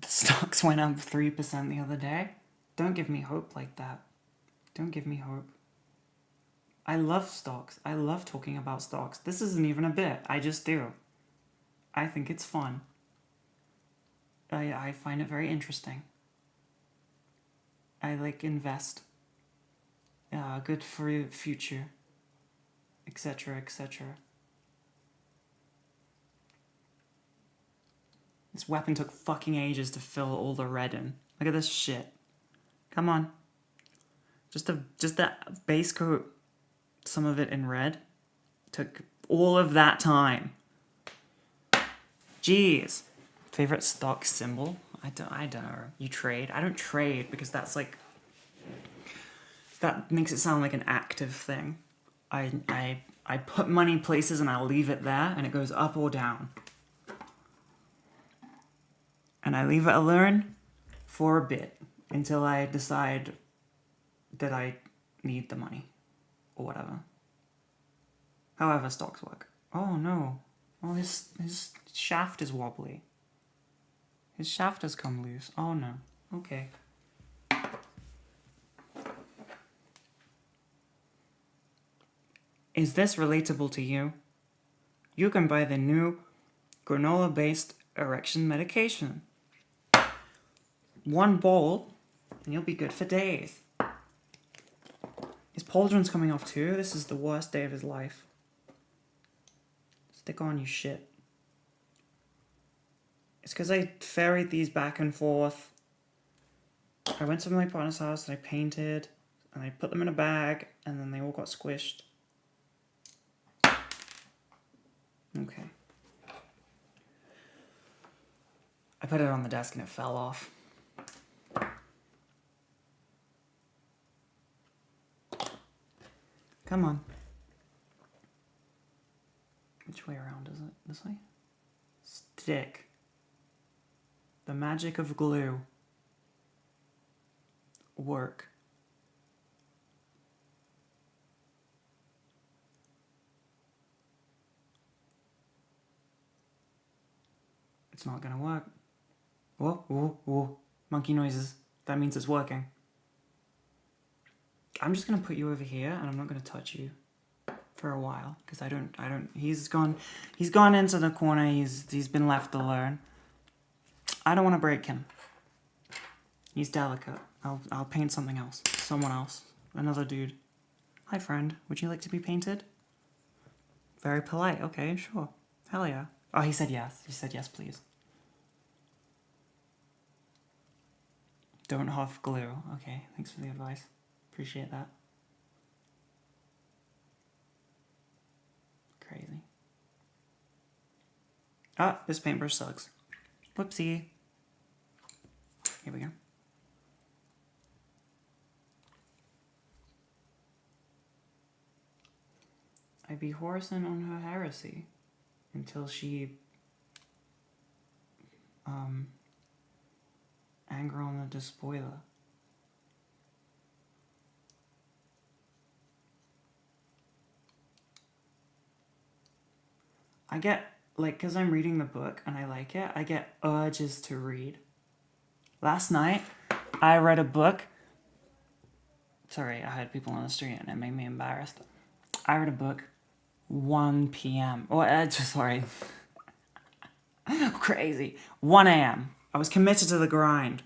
The stocks went up 3% the other day. Don't give me hope like that. Don't give me hope. I love stocks. I love talking about stocks. This isn't even a bit. I just do. I think it's fun. I find it very interesting. I like invest. Good for your future. Etc. etc. This weapon took fucking ages to fill all the red in. Look at this shit. Come on. Just that base coat, some of it in red, took all of that time. Jeez. Favorite stock symbol? I don't know. You trade? I don't trade because that's like, that makes it sound like an active thing. I put money places and I leave it there and it goes up or down. And I leave it alone for a bit until I decide that I need the money or whatever. However stocks work. Oh no. Oh, his shaft is wobbly. His shaft has come loose. Oh no. Okay. Is this relatable to you? You can buy the new granola-based erection medication. One bowl, and you'll be good for days. His pauldron's coming off too. This is the worst day of his life. Stick on, you shit. It's because I ferried these back and forth. I went to my partner's house and I painted, and I put them in a bag, and then they all got squished. Okay. I put it on the desk and it fell off. Come on. Which way around is it? This way? Stick. The magic of glue. Work. It's not gonna work. Whoa, whoa, whoa. Monkey noises. That means it's working. I'm just gonna put you over here and I'm not gonna touch you for a while because I don't he's gone into the corner. He's been left alone. I don't want to break him. He's delicate. I'll paint something else. Someone else. Another dude. Hi friend, would you like to be painted? Very polite. Okay, sure. Hell yeah. Oh, he said yes. He said yes, please. Don't huff glue. Okay, thanks for the advice. Appreciate that. Crazy. Ah, this paintbrush sucks. Whoopsie. Here we go. I be Horus on her Heresy until she anger on the despoiler. I get, like, because I'm reading the book and I like it, I get urges to read. Last night, I read a book. Sorry, I had people on the street and it made me embarrassed. I read a book 1 p.m. Oh, sorry. Crazy. 1 a.m. I was committed to the grind.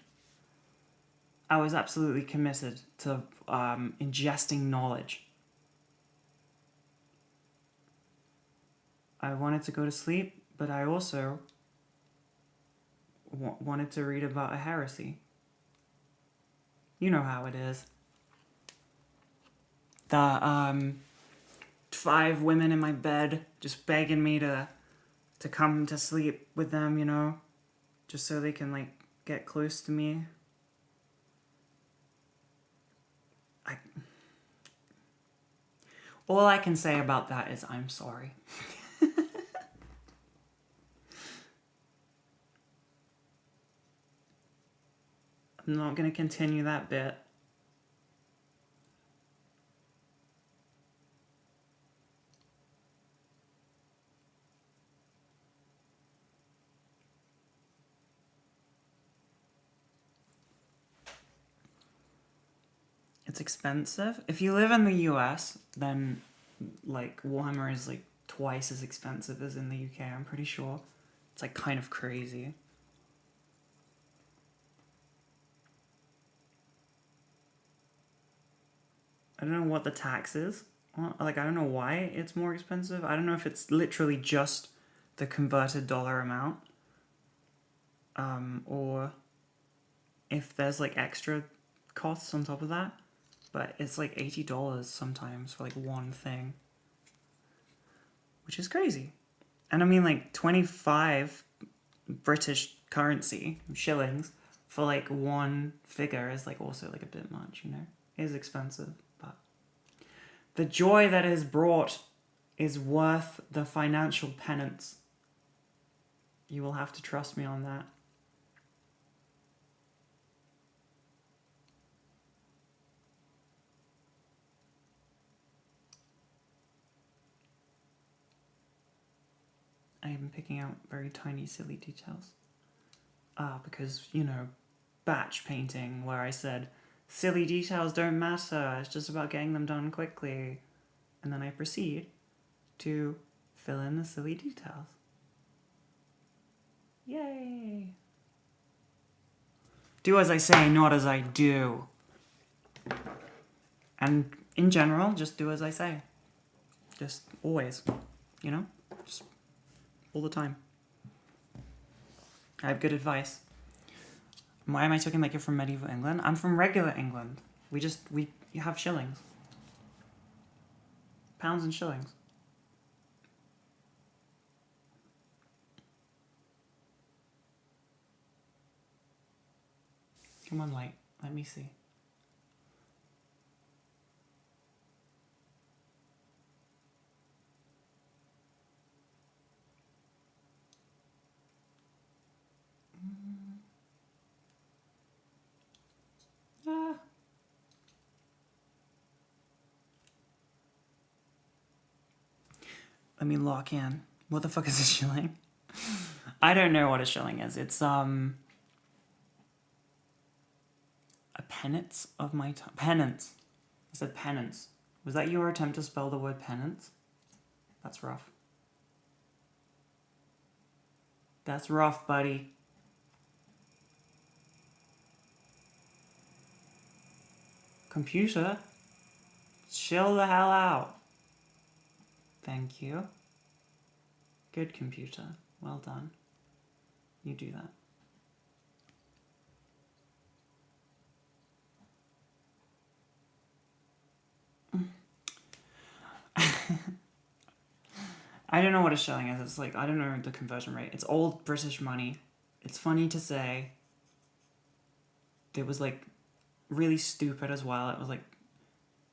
I was absolutely committed to ingesting knowledge. I wanted to go to sleep, but I also wanted to read about a heresy. You know how it is. The 5 women in my bed just begging me to to come to sleep with them, you know, just so they can like get close to me. All I can say about that is I'm sorry. I'm not going to continue that bit. It's expensive. If you live in the US, then like Warhammer is like twice as expensive as in the UK, I'm pretty sure. It's like kind of crazy. I don't know what the tax is. Like, I don't know why it's more expensive. I don't know if it's literally just the converted dollar amount. Or if there's like extra costs on top of that. But it's like $80 sometimes for like one thing. Which is crazy. And I mean like 25 British currency, shillings, for like one figure is like also like a bit much, you know? It is expensive, but the joy that is brought is worth the financial penance. You will have to trust me on that. I am picking out very tiny, silly details. Because, you know, batch painting, where I said, silly details don't matter, it's just about getting them done quickly. And then I proceed to fill in the silly details. Yay! Do as I say, not as I do. And in general, just do as I say. Just always, you know? Just all the time. I have good advice. Why am I talking like you're from medieval England? I'm from regular England. We have shillings. Pounds and shillings. Come on, light. Let me see. Ah. Let me lock in. What the fuck is a shilling? I don't know what a shilling is. It's a penance of my time. Penance. I said penance. Was that your attempt to spell the word penance? That's rough. That's rough, buddy. Computer, chill the hell out. Thank you. Good computer. Well done. You do that. I don't know what a shilling is. It's like, I don't know the conversion rate. It's old British money. It's funny to say. It was like really stupid as well. It was like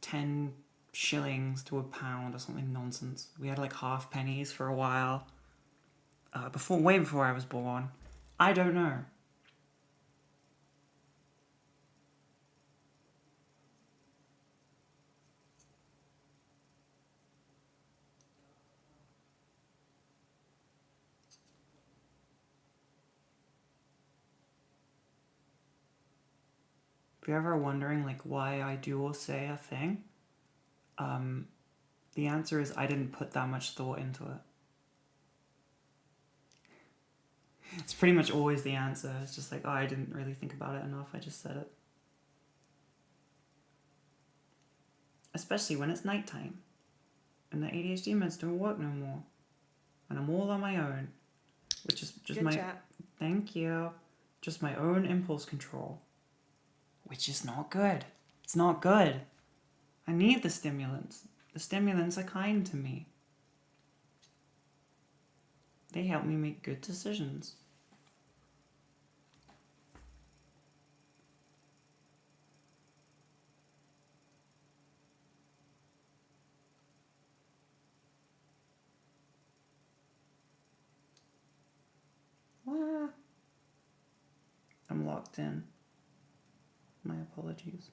10 shillings to a pound or something nonsense. We had like half pennies for a while. Way before I was born. I don't know. If you're ever wondering like why I do or say a thing, the answer is I didn't put that much thought into it. It's pretty much always the answer. It's just like, oh, I didn't really think about it enough. I just said it. Especially when it's nighttime and the ADHD meds don't work no more, and I'm all on my own, which is just Good chat. Thank you. Just my own impulse control, which is not good. It's not good. I need the stimulants. The stimulants are kind to me. They help me make good decisions. What? I'm locked in. My apologies.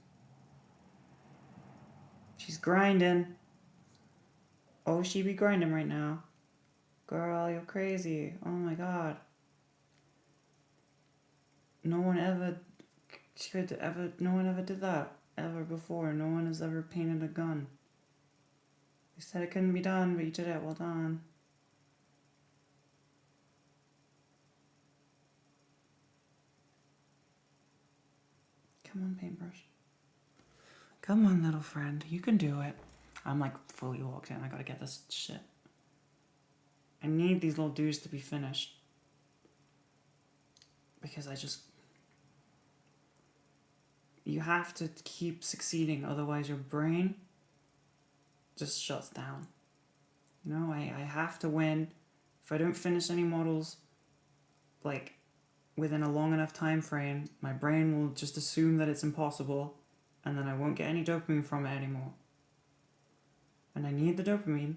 She's grinding. Oh, she be grinding right now. Girl, you're crazy. Oh my god. No one ever did that ever before. No one has ever painted a gun. You said it couldn't be done, but you did it. Well done. Come on, paintbrush. Come on, little friend. You can do it. I'm like fully locked in. I gotta get this shit. I need these little dudes to be finished. Because you have to keep succeeding, otherwise your brain just shuts down. You know, I have to win. If I don't finish any models, like, within a long enough time frame, my brain will just assume that it's impossible, and then I won't get any dopamine from it anymore. And I need the dopamine.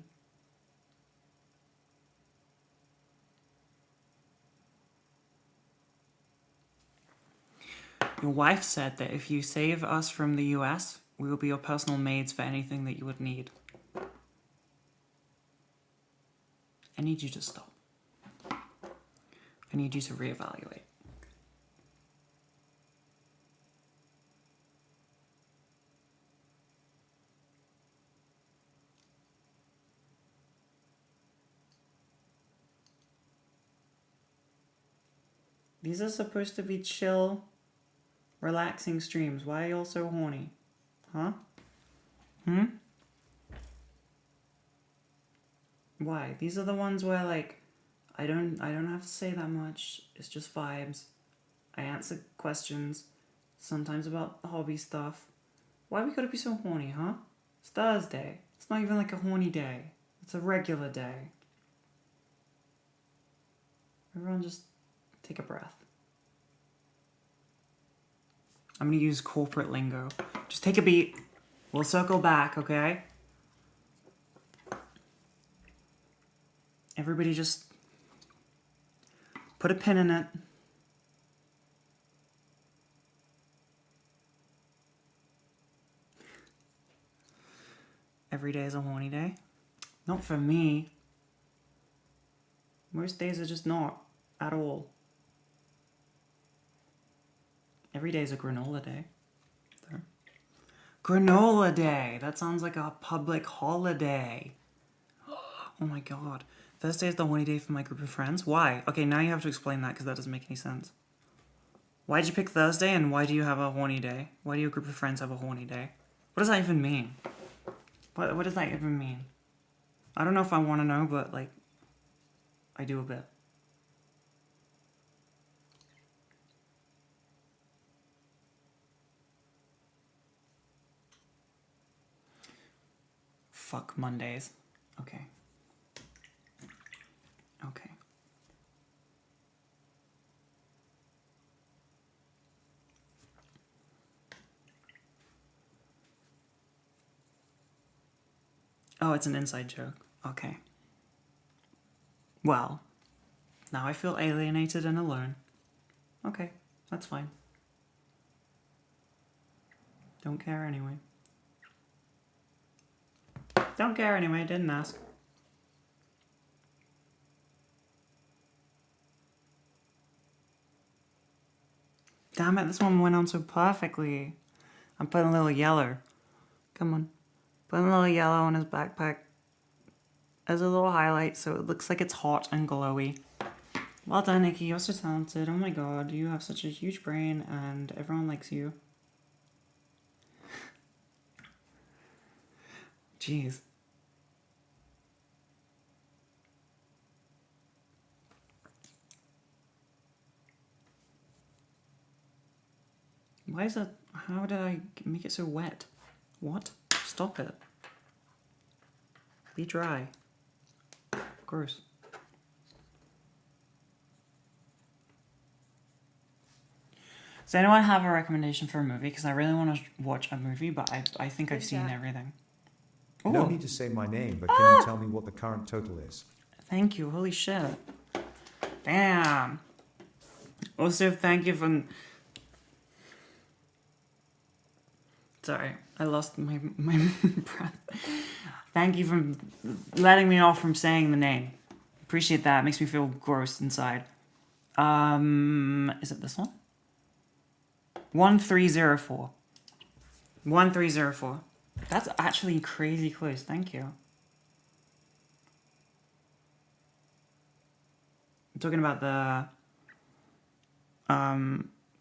Your wife said that if you save us from the US, we will be your personal maids for anything that you would need. I need you to stop. I need you to reevaluate. These are supposed to be chill, relaxing streams. Why are you all so horny? Huh? Why? These are the ones where, like, I don't have to say that much. It's just vibes. I answer questions, sometimes about hobby stuff. Why we gotta be so horny, huh? It's Thursday. It's not even like a horny day. It's a regular day. Everyone just take a breath. I'm gonna use corporate lingo. Just take a beat. We'll circle back, okay? Everybody just put a pin in it. Every day is a horny day. Not for me. Most days are just not at all. Every day is a granola day. There. Granola day! That sounds like a public holiday. Oh my god. Thursday is the horny day for my group of friends? Why? Okay, now you have to explain that because that doesn't make any sense. Why'd you pick Thursday and why do you have a horny day? Why do your group of friends have a horny day? What does that even mean? What does that even mean? I don't know if I want to know, but, like, I do a bit. Fuck Mondays. Okay. Okay. Oh, it's an inside joke. Okay. Well, now I feel alienated and alone. Okay, that's fine. Don't care anyway. Don't care anyway, didn't ask. Damn it, this one went on so perfectly. I'm putting a little yellow. Come on. Putting a little yellow on his backpack as a little highlight so it looks like it's hot and glowy. Well done, Nikki. You're so talented. Oh my god, you have such a huge brain and everyone likes you. Jeez. Why is that? How did I make it so wet? What? Stop it. Be dry. Gross. Does anyone have a recommendation for a movie? Because I really want to watch a movie, but I think I've Good seen chat. everything. No Oh, need to say my name, but can you tell me what the current total is? thank you. Holy shit. Damn. Also, thank you for... Sorry, I lost my breath. Thank you for letting me off from saying the name. Appreciate that. It makes me feel gross inside. Is it this one? 1304. 1304. That's actually crazy close. Thank you. I'm talking about the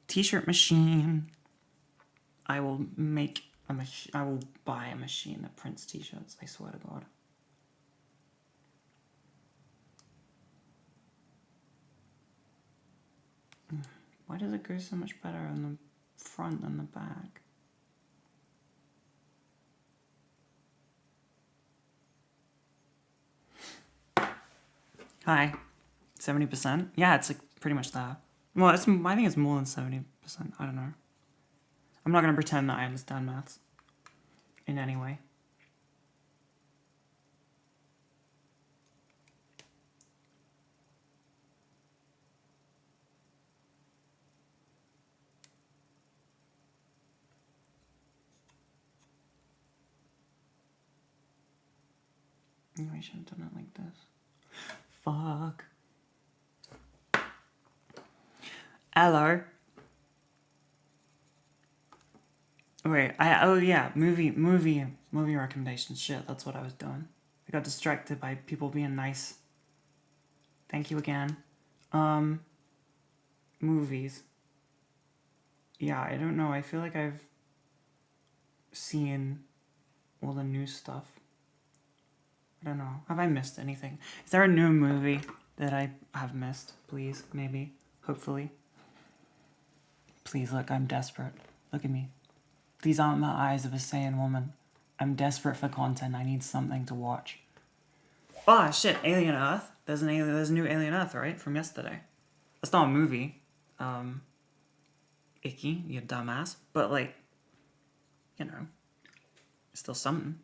t-shirt machine. I will make a machine. I will buy a machine that prints t-shirts. I swear to God. Why does it go so much better on the front than the back? Hi. 70%? Yeah, it's like pretty much that. Well, it's, I think it's more than 70%. I don't know. I'm not going to pretend that I understand maths in any way. No, I should have done it like this. Fuck. Hello. Wait, oh yeah, movie recommendations. Shit, that's what I was doing. I got distracted by people being nice. Thank you again. Movies. Yeah, I don't know. I feel like I've seen all the new stuff. I don't know. Have I missed anything? Is there a new movie that I have missed? Please, maybe, hopefully. Please, look, I'm desperate. Look at me. These aren't the eyes of a sane woman. I'm desperate for content. I need something to watch. Oh shit! Alien Earth. There's a new Alien Earth, right? From yesterday. That's not a movie. Icky, you dumbass. But like, you know, it's still something.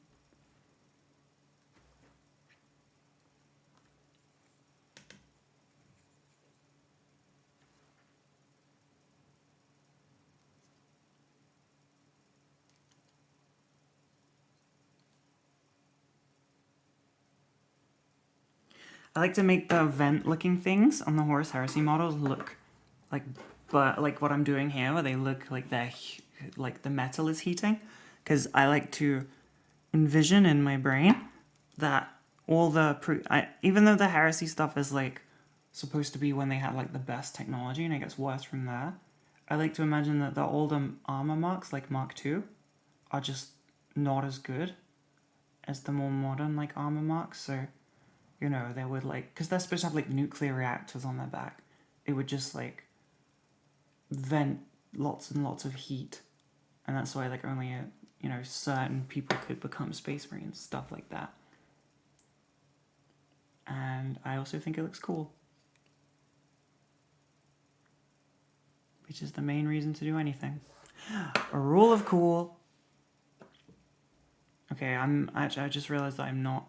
I like to make the vent-looking things on the Horus Heresy models look like, but like what I'm doing here, where they look like they're like the metal is heating, because I like to envision in my brain that all the even though the Heresy stuff is like supposed to be when they had like the best technology and it gets worse from there, I like to imagine that the older armor marks like Mark II are just not as good as the more modern like armor marks. So, you know, they would like, because they're supposed to have like nuclear reactors on their back, it would just like vent lots and lots of heat, and that's why like only you know, certain people could become space marines, stuff like that. And I also think it looks cool, which is the main reason to do anything. A rule of cool. Okay, I just realized that I'm not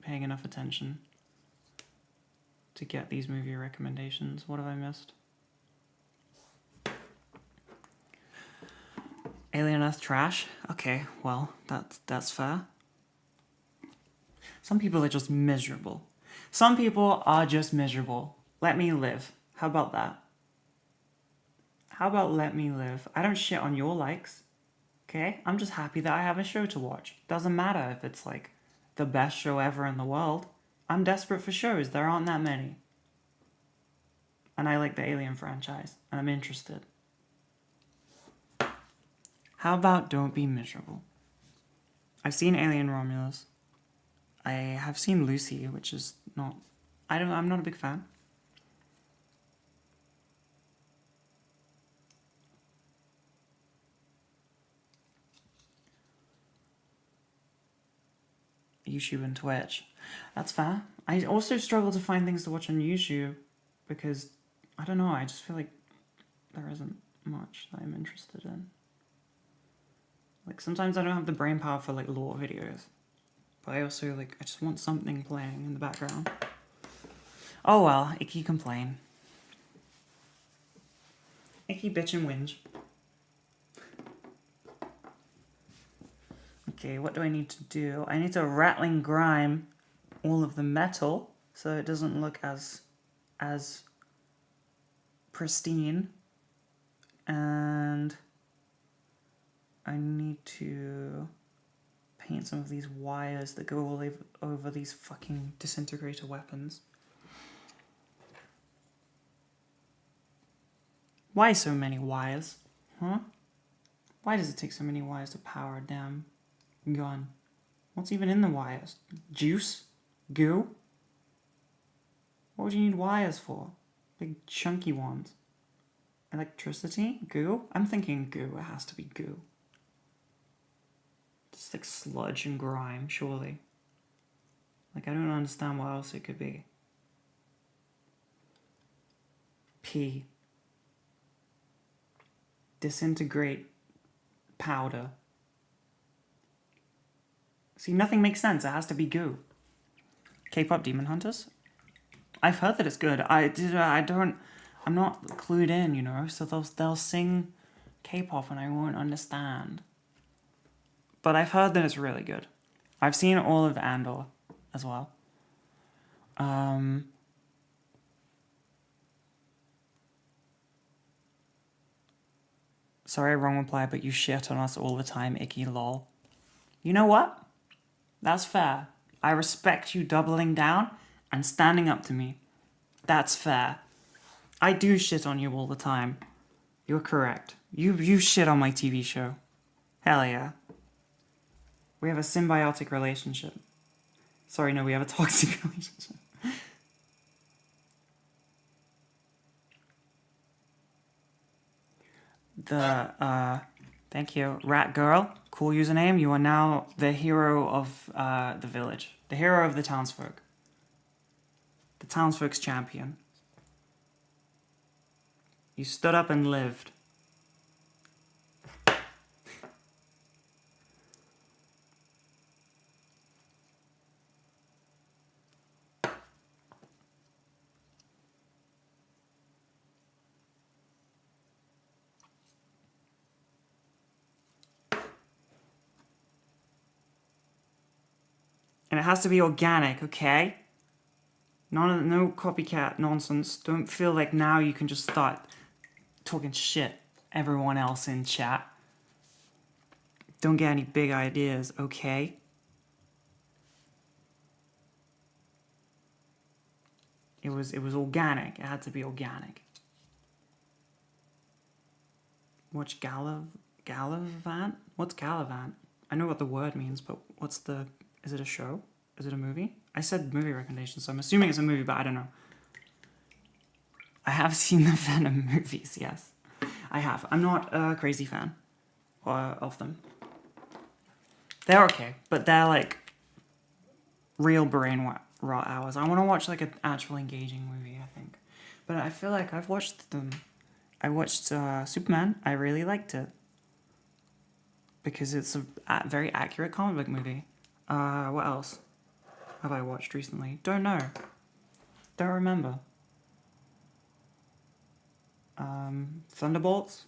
paying enough attention to get these movie recommendations. What have I missed? Alien Earth trash? Okay, well, that's fair. Some people are just miserable. Some people are just miserable. Let me live. How about that? How about let me live? I don't shit on your likes. Okay? I'm just happy that I have a show to watch. Doesn't matter if it's like the best show ever in the world. I'm desperate for shows. There aren't that many. And I like the Alien franchise. And I'm interested. How about don't be miserable? I've seen Alien Romulus. I have seen Lucy, which is not... I'm not a big fan. YouTube and Twitch. That's fair. I also struggle to find things to watch on YouTube because, I don't know, I just feel like there isn't much that I'm interested in. Like, sometimes I don't have the brain power for, like, lore videos. But I also, like, I just want something playing in the background. Oh well, icky complain. Icky bitch and whinge. Okay, what do I need to do? I need to rattling grime all of the metal so it doesn't look as pristine. And I need to paint some of these wires that go all over these fucking disintegrator weapons. Why so many wires? Huh? Why does it take so many wires to power a damn gun? What's even in the wires? Juice? Goo? What would you need wires for? Big chunky ones. Electricity? Goo? I'm thinking goo. It has to be goo. Just like sludge and grime, surely. Like, I don't understand what else it could be. P. Disintegrate powder. See, nothing makes sense. It has to be goo. K-pop Demon Hunters? I've heard that it's good. I'm not clued in, you know, so they'll sing K-pop and I won't understand. But I've heard that it's really good. I've seen all of Andor as well. Sorry, wrong reply, but you shit on us all the time, icky lol. You know what? That's fair. I respect you doubling down and standing up to me. That's fair. I do shit on you all the time. You're correct. You shit on my TV show. Hell yeah. We have a symbiotic relationship. Sorry, no, we have a toxic relationship. Thank you. Rat Girl, cool username. You are now the hero of the village. The hero of the townsfolk. The townsfolk's champion. You stood up and lived. And it has to be organic, okay? No copycat nonsense. Don't feel like now you can just start talking shit everyone else in chat. Don't get any big ideas, okay? It was organic. It had to be organic. Watch Gallivant? What's Gallivant? I know what the word means, but is it a show? Is it a movie? I said movie recommendation, so I'm assuming it's a movie, but I don't know. I have seen the Venom movies, yes. I have. I'm not a crazy fan of them. They're okay, but they're like real brain rot hours. I want to watch like an actual engaging movie, I think. But I feel like I've watched them. I watched Superman. I really liked it. Because it's a very accurate comic book movie. What else have I watched recently? Don't know. Don't remember. Thunderbolts.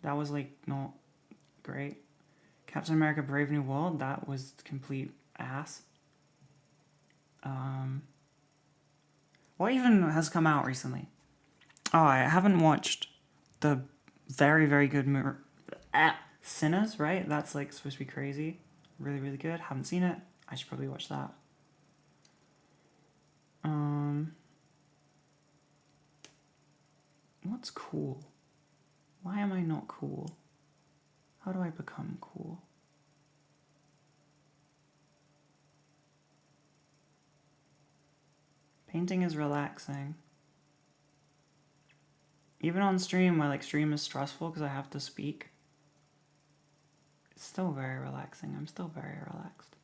That was like not great. Captain America Brave New World. That was complete ass. What even has come out recently? Oh, I haven't watched the very, very good Sinners, right? That's like supposed to be crazy. Really, really good. Haven't seen it. I should probably watch that. What's cool? Why am I not cool? How do I become cool? Painting is relaxing. Even on stream, where like stream is stressful because I have to speak, it's still very relaxing. I'm still very relaxed.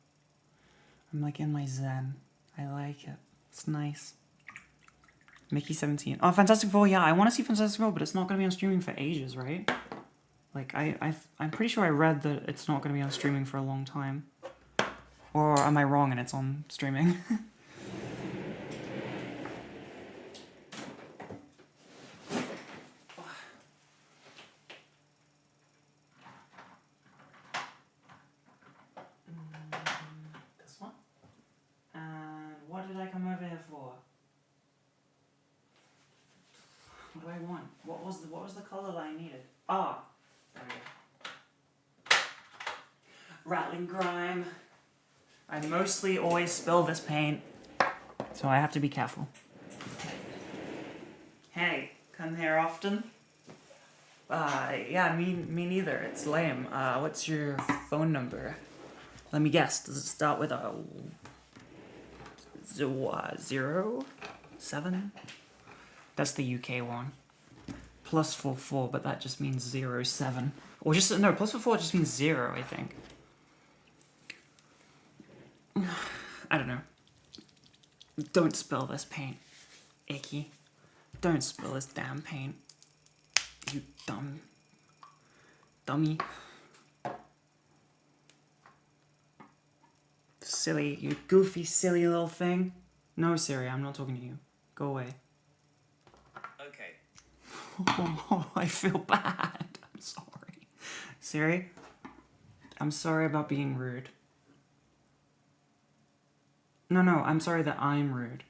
I'm like in my zen. I like it. It's nice. Mickey 17. Oh, Fantastic Four. Yeah, I want to see Fantastic Four, but it's not going to be on streaming for ages, right? Like, I'm pretty sure I read that it's not going to be on streaming for a long time. Or am I wrong and it's on streaming? This one? And what did I come over here for? What do I want? What was the color that I needed? Ah, there we go. Rattling grime. I mostly always spill this paint, so I have to be careful. Hey, come here often? Yeah, me neither. It's lame. What's your phone number? Let me guess. Does it start with a 07? That's the UK one. +44, but that just means 07. Or just, no, +44 just means 0, I think. I don't know. Don't spill this paint. Icky. Don't spill this damn paint. You dummy. Silly, you goofy, silly little thing. No, Siri, I'm not talking to you. Go away. Okay. Oh, I feel bad. I'm sorry. Siri, I'm sorry about being rude. No, I'm sorry that I'm rude.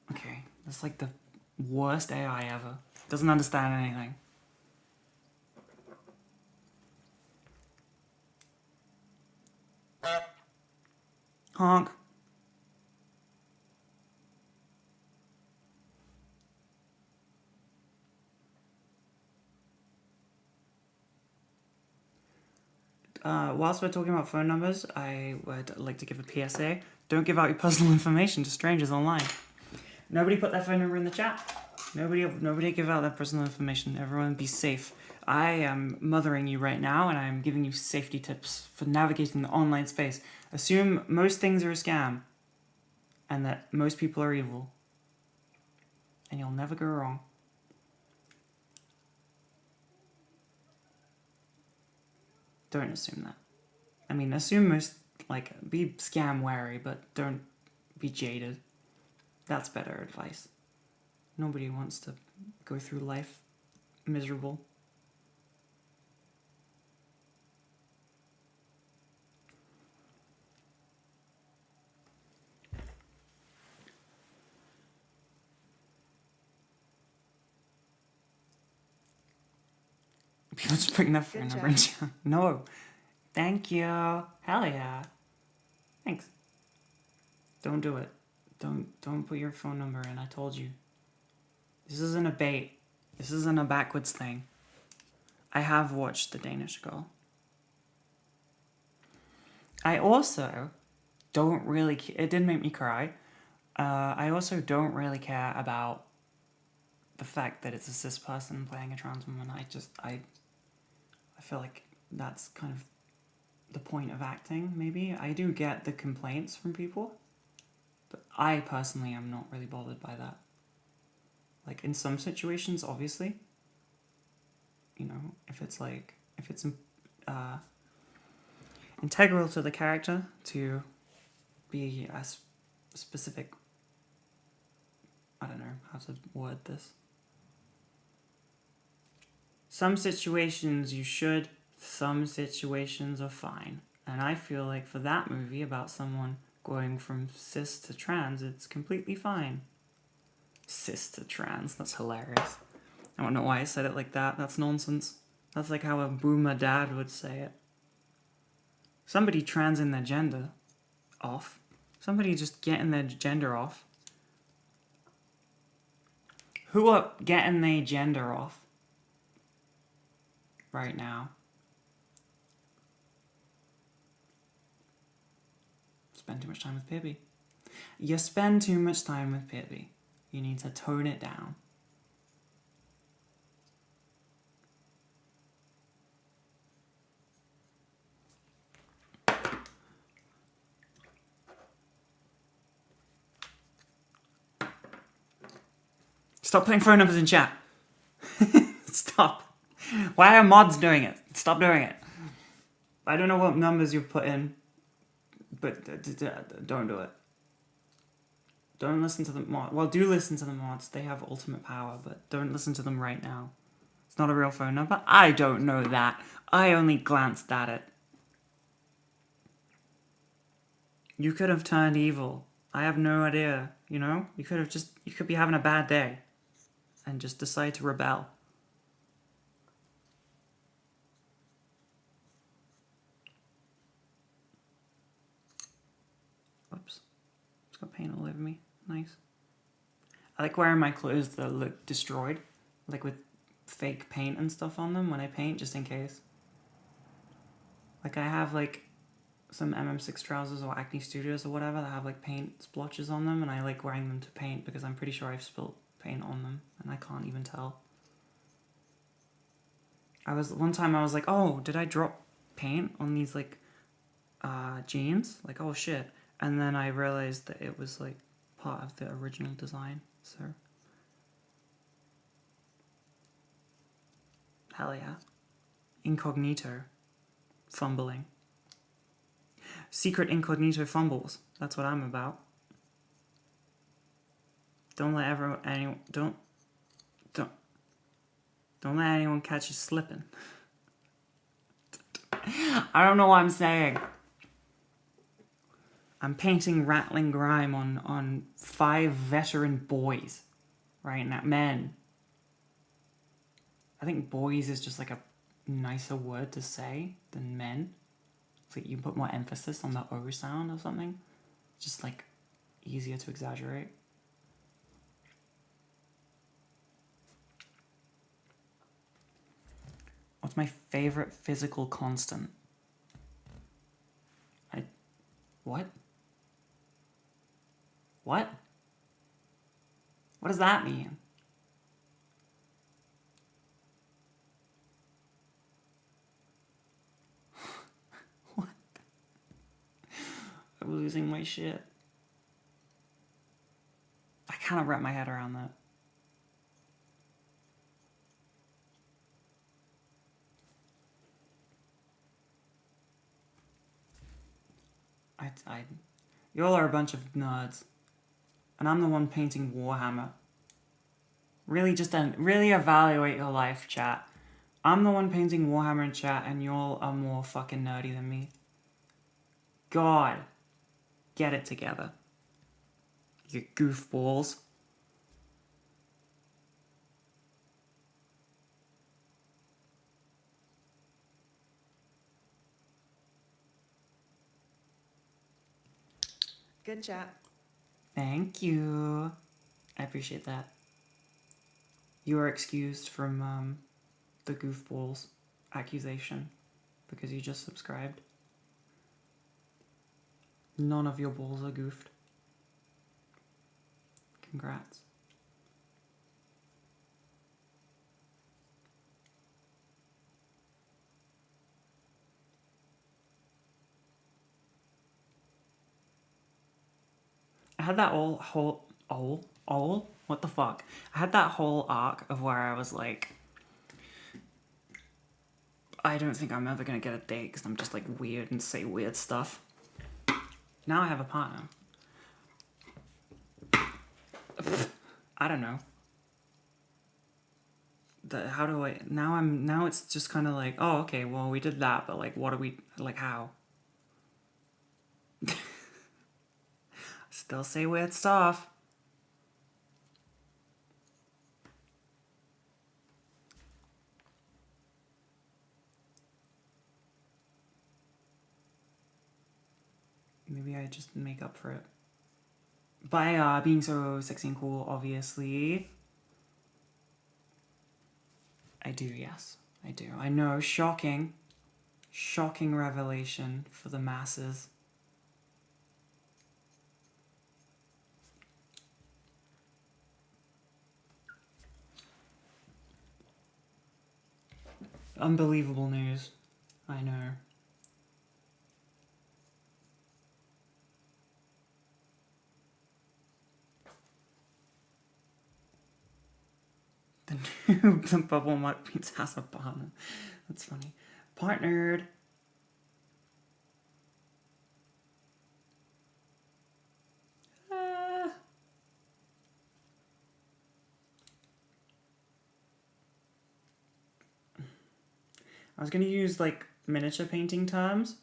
Okay, that's like the worst AI ever. Doesn't understand anything. Honk. Whilst we're talking about phone numbers, I would like to give a PSA. Don't give out your personal information to strangers online. Nobody put their phone number in the chat. Nobody give out their personal information. Everyone be safe. I am mothering you right now, and I am giving you safety tips for navigating the online space. Assume most things are a scam, and that most people are evil. And you'll never go wrong. Don't assume that. I mean, assume most, be scam wary, but don't be jaded. That's better advice. Nobody wants to go through life miserable. People just putting their phone Good number in chat. No. Thank you. Hell yeah. Thanks. Don't do it. Don't put your phone number in. I told you. This isn't a bait. This isn't a backwards thing. I have watched The Danish Girl. I also don't really... It did make me cry. I also don't really care about the fact that it's a cis person playing a trans woman. I feel like that's kind of the point of acting, maybe. I do get the complaints from people, but I personally am not really bothered by that. Like, in some situations, obviously, you know, if it's integral to the character to be a specific, I don't know how to word this. Some situations you should, some situations are fine. And I feel like for that movie about someone going from cis to trans, it's completely fine. Cis to trans, that's hilarious. I don't know why I said it like that. That's nonsense. That's like how a boomer dad would say it. Somebody transing their gender off. Somebody just getting their gender off. Who are getting their gender off right now? Spend too much time with Pippi. You spend too much time with Pippi. You need to tone it down. Stop putting phone numbers in chat. Stop. Why are mods doing it? Stop doing it. I don't know what numbers you've put in, but don't do it. Don't listen to the mod. Well, do listen to the mods. They have ultimate power, but don't listen to them right now. It's not a real phone number. I don't know that. I only glanced at it. You could have turned evil. I have no idea, you know? You could be having a bad day and just decide to rebel. Oops. It's got paint all over me. Nice. I like wearing my clothes that look destroyed, like with fake paint and stuff on them when I paint, just in case. Like I have like some MM6 trousers or Acne Studios or whatever that have like paint splotches on them, and I like wearing them to paint because I'm pretty sure I've spilt paint on them and I can't even tell. One time I was like, oh, did I drop paint on these like jeans? Like, oh shit. And then I realized that it was like part of the original design, so hell yeah. Incognito. Fumbling. Secret incognito fumbles. That's what I'm about. Don't let anyone catch you slipping. I don't know what I'm saying. I'm painting rattling grime on 5 veteran boys right now. Men. I think boys is just like a nicer word to say than men. It's like you put more emphasis on the O sound or something. It's just like easier to exaggerate. What's my favorite physical constant? What? What? What does that mean? What? I'm losing my shit. I cannot wrap my head around that. Y'all are a bunch of nerds. And I'm the one painting Warhammer. Really evaluate your life, chat. I'm the one painting Warhammer in chat, and y'all are more fucking nerdy than me. God. Get it together. You goofballs. Good chat. Thank you. I appreciate that. You are excused from the goofballs accusation because you just subscribed. None of your balls are goofed. Congrats. I had that what the fuck? I had that whole arc of where I was like, I don't think I'm ever gonna get a date because I'm just like weird and say weird stuff. Now I have a partner. I don't know. Now it's just kind of like, oh, okay, well, we did that, but like, what are we, like, how? Still say weird stuff. Maybe I just make up for it. By being so sexy and cool, obviously. I do, yes. I do. I know, shocking. Shocking revelation for the masses. Unbelievable news. I know. The bubble muck beats has a partner. That's funny. Partnered. Ah. I was gonna use like miniature painting terms.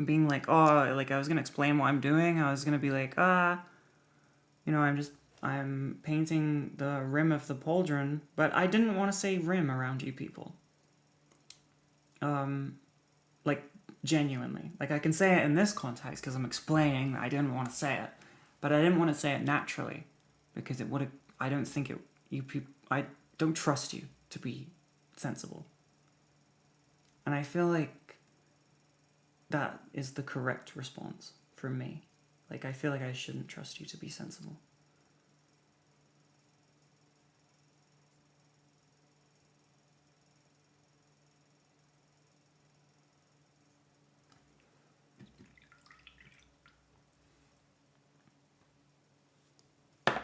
Being like, oh, like I was gonna explain what I'm doing. I was gonna be like, you know, I'm painting the rim of the pauldron, but I didn't want to say rim around you people. Like genuinely, like I can say it in this context because I'm explaining that I didn't want to say it, but I didn't want to say it naturally because it would have. I don't think it. You people, I don't trust you to be sensible, and I feel like that is the correct response for me. Like I feel like I shouldn't trust you to be sensible.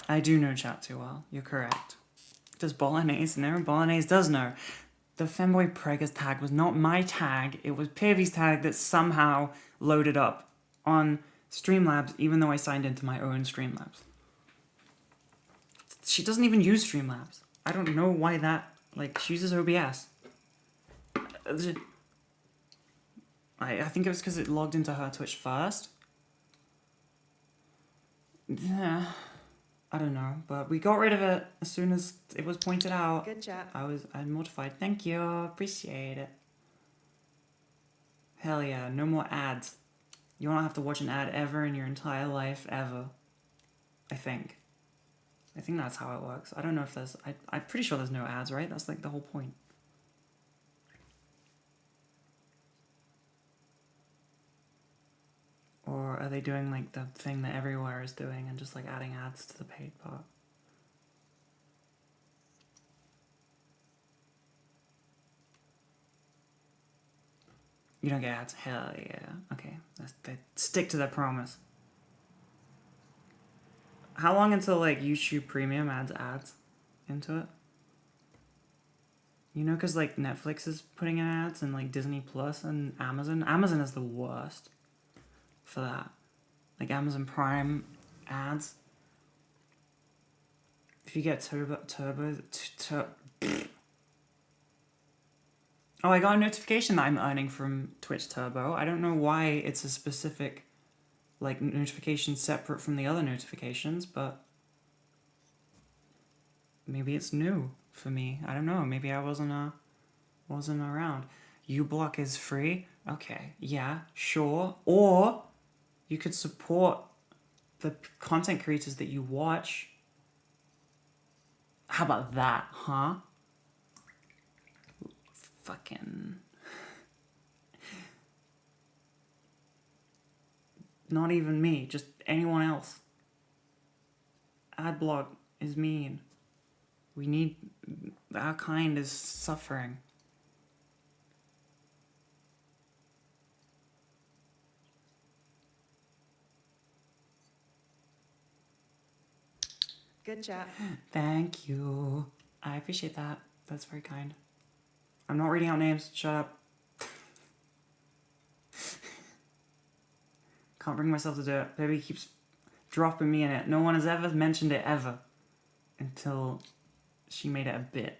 I do know chat too well. You're correct. Does Bolognese know? Bolognese does know. The Femboy Preggers tag was not my tag. It was Pivvy's tag that somehow loaded up on Streamlabs, even though I signed into my own Streamlabs. She doesn't even use Streamlabs. I don't know why that... Like, she uses OBS. I think it was because it logged into her Twitch first. Yeah. I don't know, but we got rid of it as soon as it was pointed out. Good chat. I'm mortified. Thank you. Appreciate it. Hell yeah, no more ads. You won't have to watch an ad ever in your entire life, ever. I think that's how it works. I don't know if there's... I'm pretty sure there's no ads, right? That's like the whole point. Or are they doing like the thing that everywhere is doing and just like adding ads to the paid part? You don't get ads? Hell yeah. Okay, they stick to their promise. How long until like YouTube Premium adds ads into it? You know, because like Netflix is putting in ads and like Disney Plus and Amazon. Amazon is the worst for that. Like Amazon Prime ads. If you get Oh, I got a notification that I'm earning from Twitch Turbo. I don't know why it's a specific like notification separate from the other notifications, but maybe it's new for me. I don't know. Maybe I wasn't around. uBlock is free. Okay, yeah, sure. Or you could support the content creators that you watch. How about that, huh? Fucking... Not even me, just anyone else. Adblock is mean. We need... Our kind is suffering. Good chat. Thank you. I appreciate that. That's very kind. I'm not reading out names. Shut up. Can't bring myself to do it. Baby keeps dropping me in it. No one has ever mentioned it ever. Until she made it a bit.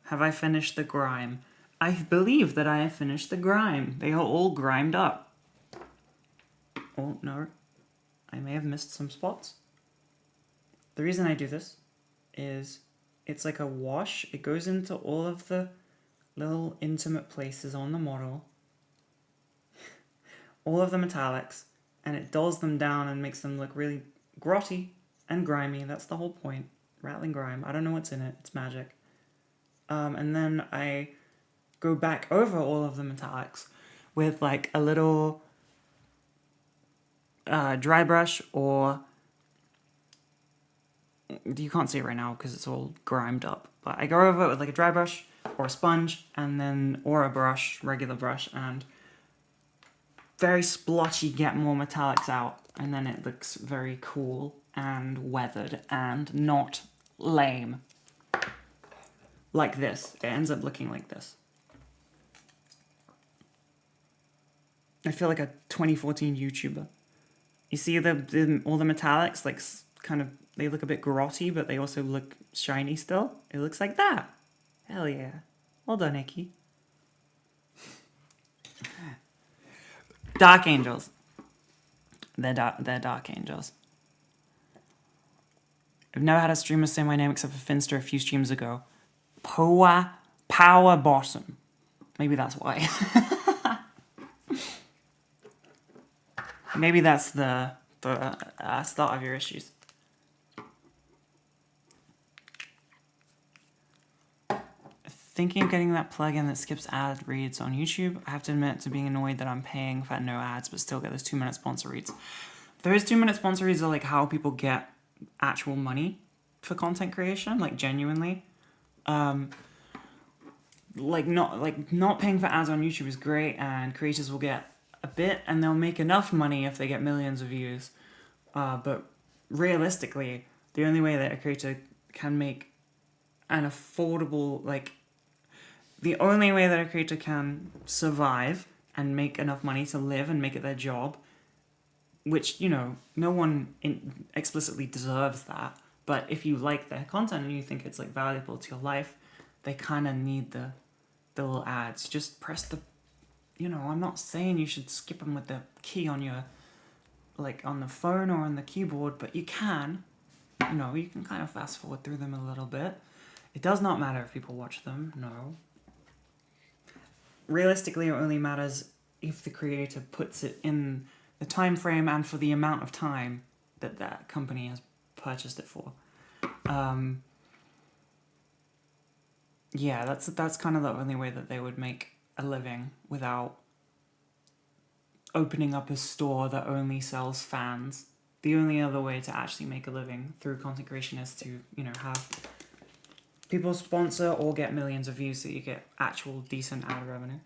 Have I finished the grime? I believe that I have finished the grime. They are all grimed up. Oh, no. I may have missed some spots. The reason I do this is it's like a wash. It goes into all of the little intimate places on the model. All of the metallics. And it dulls them down and makes them look really grotty and grimy. That's the whole point. Rattling grime. I don't know what's in it. It's magic. And then I go back over all of the metallics with like a little dry brush, or you can't see it right now because it's all grimed up, but I go over it with like a dry brush or a sponge, and then or a brush, regular brush, and very splotchy, get more metallics out, and then it looks very cool and weathered and not lame. Like this. It ends up looking like this. I feel like a 2014 YouTuber. You see all the metallics, like kind of, they look a bit grotty, but they also look shiny still. It looks like that. Hell yeah. Well done, Icky. Dark Angels. They're Dark Angels. I've never had a streamer say my name except for Finster a few streams ago. Power Bottom. Maybe that's why. Maybe that's the start of your issues. Thinking of getting that plugin that skips ad reads on YouTube. I have to admit to being annoyed that I'm paying for no ads, but still get those 2-minute sponsor reads. Those 2-minute sponsor reads are like how people get actual money for content creation, like genuinely. Not paying for ads on YouTube is great, and creators will get a bit, and they'll make enough money if they get millions of views. But realistically, the only way that a creator can make an affordable, the only way that a creator can survive and make enough money to live and make it their job, which, no one explicitly deserves that, but if you like their content and you think it's valuable to your life, they kind of need the little ads. Just press the, I'm not saying you should skip them with the key on your, on the phone or on the keyboard, but you can, you can kind of fast forward through them a little bit. It does not matter if people watch them, no. Realistically, it only matters if the creator puts it in the time frame and for the amount of time that that company has purchased it for. Yeah, that's kind of the only way that they would make a living without opening up a store that only sells fans. The only other way to actually make a living through content creation is to, have people sponsor or get millions of views so you get actual decent ad revenue.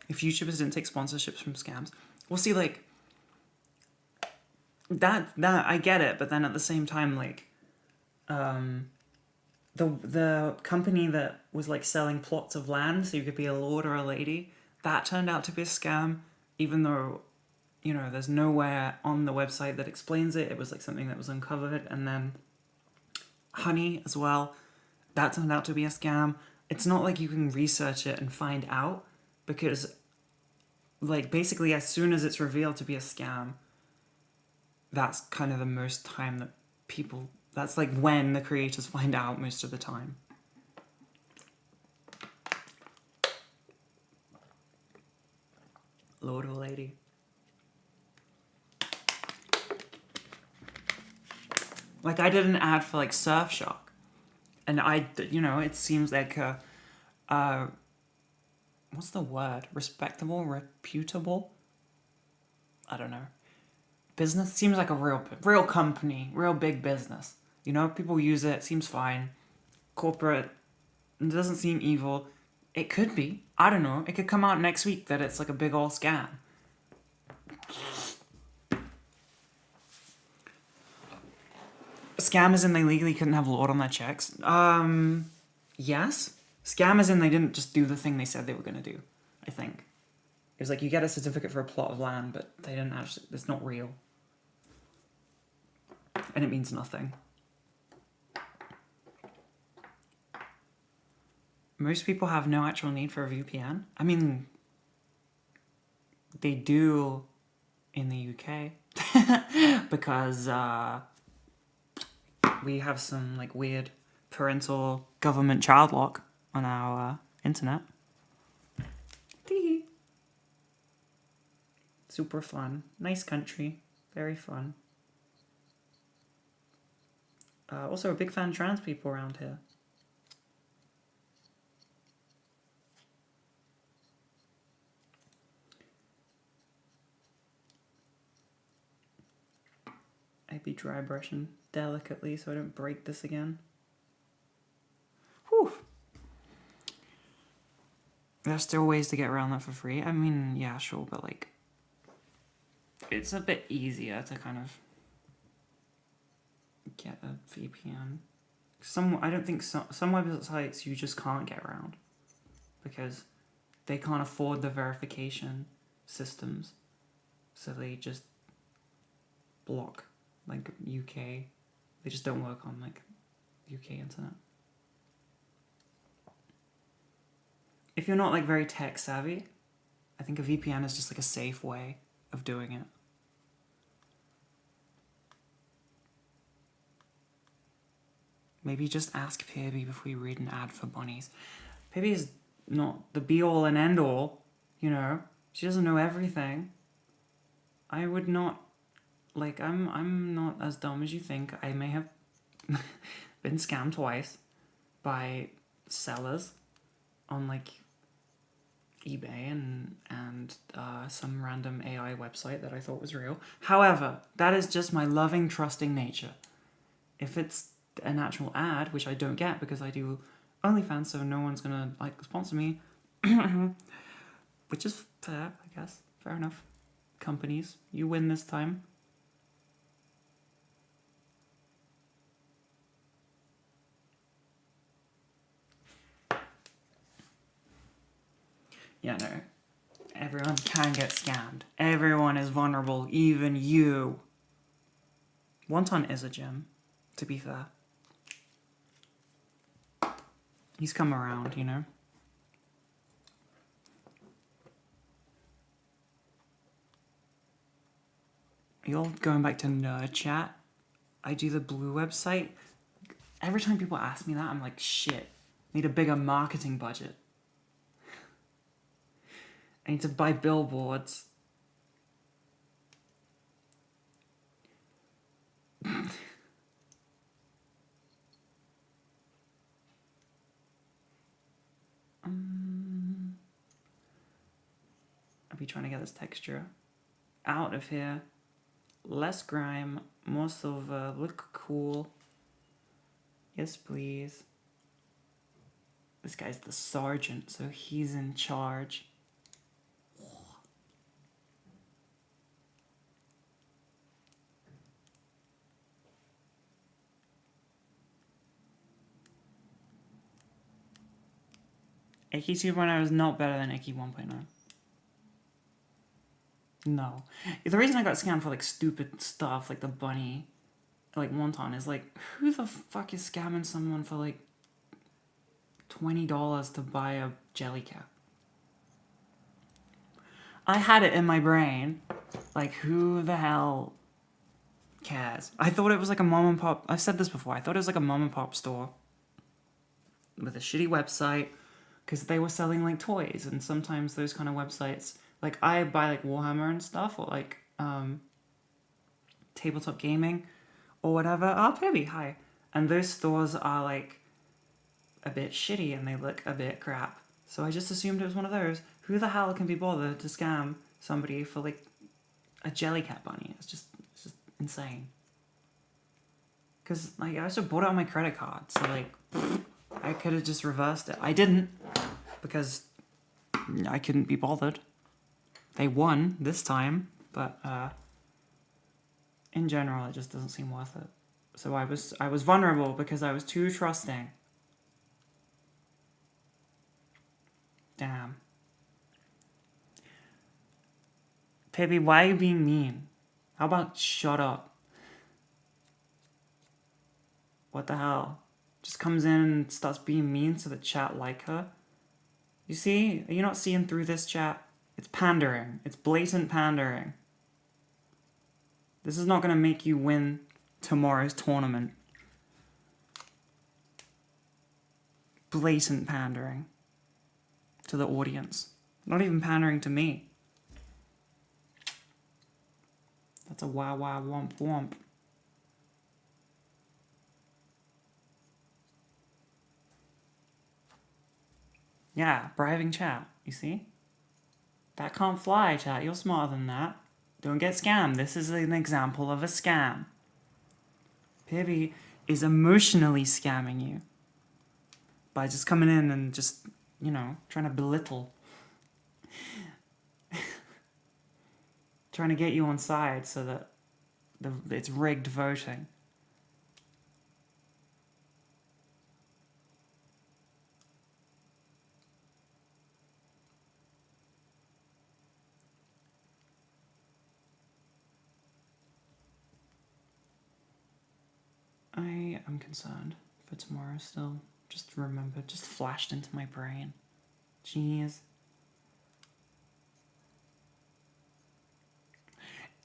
If YouTubers didn't take sponsorships from scams, we'll see, that I get it, but then at the same time, the company that was selling plots of land so you could be a lord or a lady, that turned out to be a scam, even though there's nowhere on the website that explains it. It was something that was uncovered. And then honey as well, that turned out to be a scam. It's not like you can research it and find out, because basically as soon as it's revealed to be a scam, that's kind of the most time that people, that's when the creators find out most of the time. Lord or lady. I did an ad for Surfshark, and it seems like what's the word? Respectable? Reputable? I don't know. Business? Seems like a real company, real big business. People use it, seems fine. Corporate, it doesn't seem evil. It could be. I don't know. It could come out next week that it's a big old scam. Scam as in they legally couldn't have Lord on their checks? Yes. Scam as in they didn't just do the thing they said they were going to do, I think. It was you get a certificate for a plot of land, but they didn't actually, it's not real. And it means nothing. Most people have no actual need for a VPN. I mean, they do in the UK because we have some weird parental government child lock on our internet. Tee. Super fun. Nice country. Very fun. Also a big fan of trans people around here. I'd be dry brushing delicately so I don't break this again. Whew. There's still ways to get around that for free. I mean, yeah, sure, but like, it's a bit easier to kind of get a VPN. I don't think some websites you just can't get around because they can't afford the verification systems, so they just block like UK. They just don't work on like UK internet. If you're not like very tech savvy, I think a VPN is just like a safe way of doing it. Maybe just ask Pibby before you read an ad for bunnies. Pibby is not the be-all and end-all, you know? She doesn't know everything. I would not... Like, I'm not as dumb as you think. I may have been scammed twice by sellers on, like, eBay and some random AI website that I thought was real. However, that is just my loving, trusting nature. If it's an actual ad, which I don't get because I do OnlyFans, so no one's gonna like sponsor me, which is fair, I guess. Fair enough. Companies, you win this time. Yeah, no. Everyone can get scammed. Everyone is vulnerable, even you. Wonton is a gem, to be fair. He's come around, you know? Are you all going back to Nerd Chat? I do the Blue website. Every time people ask me that, I'm like, shit. I need a bigger marketing budget. I need to buy billboards. I'll be trying to get this texture out of here. Less grime, more silver, look cool. Yes, please. This guy's the sergeant, so he's in charge. Icky 2.0 is not better than Icky 1.0. No. The reason I got scammed for like stupid stuff like the bunny, like wonton, is like, who the fuck is scamming someone for like $20 to buy a jelly cap? I had it in my brain, like, who the hell cares? I thought it was like a mom and pop. I've said this before. I thought it was like a mom and pop store with a shitty website because they were selling like toys, and sometimes those kind of websites, like I buy like Warhammer and stuff, or like tabletop gaming or whatever. Oh, Pibby, hi. And those stores are like a bit shitty and they look a bit crap. So I just assumed it was one of those. Who the hell can be bothered to scam somebody for like a Jellycat bunny? It's just insane. Because like I also bought it on my credit card, so like I could have just reversed it. I didn't because I couldn't be bothered. They won this time, but in general, it just doesn't seem worth it. So I was vulnerable because I was too trusting. Damn. Pibby, why are you being mean? How about shut up? What the hell? Just comes in and starts being mean so the chat like her? You see? Are you not seeing through this chat? It's pandering. It's blatant pandering. This is not going to make you win tomorrow's tournament. Blatant pandering to the audience. Not even pandering to me. That's a wow wow womp womp. Yeah, bribing chat, you see? That can't fly, chat. You're smarter than that. Don't get scammed. This is an example of a scam. Pibby is emotionally scamming you by just coming in and just you know, trying to belittle. Trying to get you on side so that it's rigged voting. I am concerned for tomorrow still. Just remembered, just flashed into my brain. Jeez.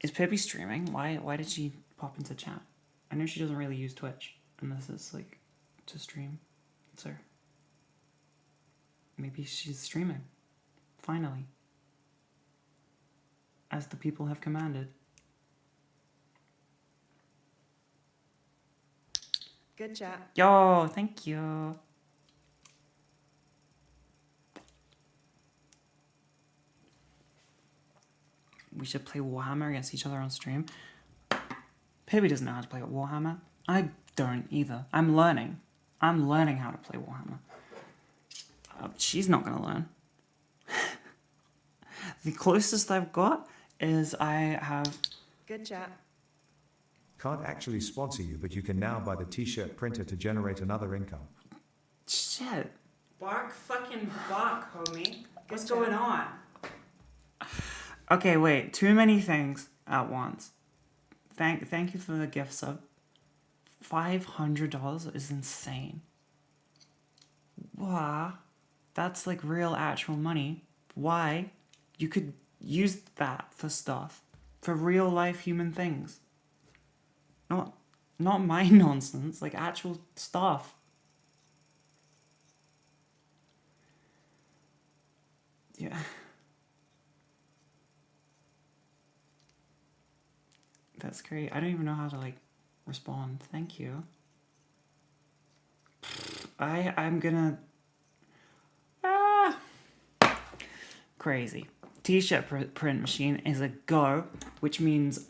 Is Pippi streaming? Why did she pop into chat? I know she doesn't really use Twitch, and this is like to stream. So maybe she's streaming. Finally. As the people have commanded. Good chat. Yo, thank you. We should play Warhammer against each other on stream. Pibby doesn't know how to play Warhammer. I don't either. I'm learning. I'm learning how to play Warhammer. She's not gonna learn. The closest I've got is I have... Good chat. Can't actually sponsor you, but you can now buy the t-shirt printer to generate another income. Shit. Bark fucking bark, homie. What's Good job. going on? Okay, wait. Too many things at once. Thank you for the gift sub. $500 is insane. Wow. That's like real actual money. Why? You could use that for stuff. For real life human things. Not my nonsense, like actual stuff. Yeah. That's great. I don't even know how to like respond. Thank you. I'm gonna crazy. T-shirt print machine is a go, which means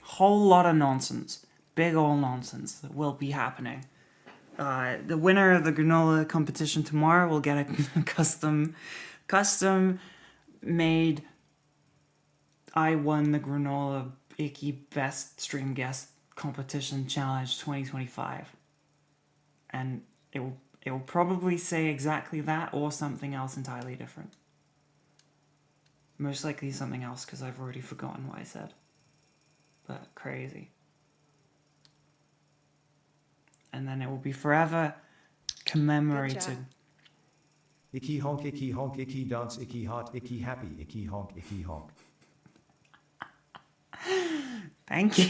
whole lot of nonsense, big ol' nonsense that will be happening. The winner of the granola competition tomorrow will get a custom made I won the granola icky best stream guest competition challenge 2025. And it will probably say exactly that or something else entirely different. Most likely something else because I've already forgotten what I said. But crazy. And then it will be forever commemorated. Icky honk, icky dance, icky heart, icky happy, icky honk, icky honk. Thank you.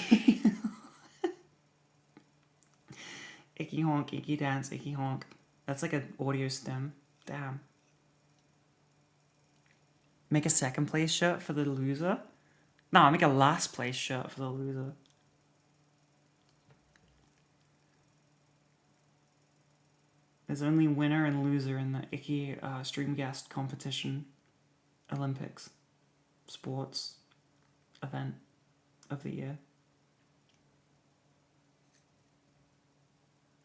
Icky honk, icky dance, icky honk. That's like an audio stem. Damn. Make a second place shirt for the loser? No, make a last place shirt for the loser. There's only winner and loser in the Icky Stream Guest Competition Olympics sports event of the year.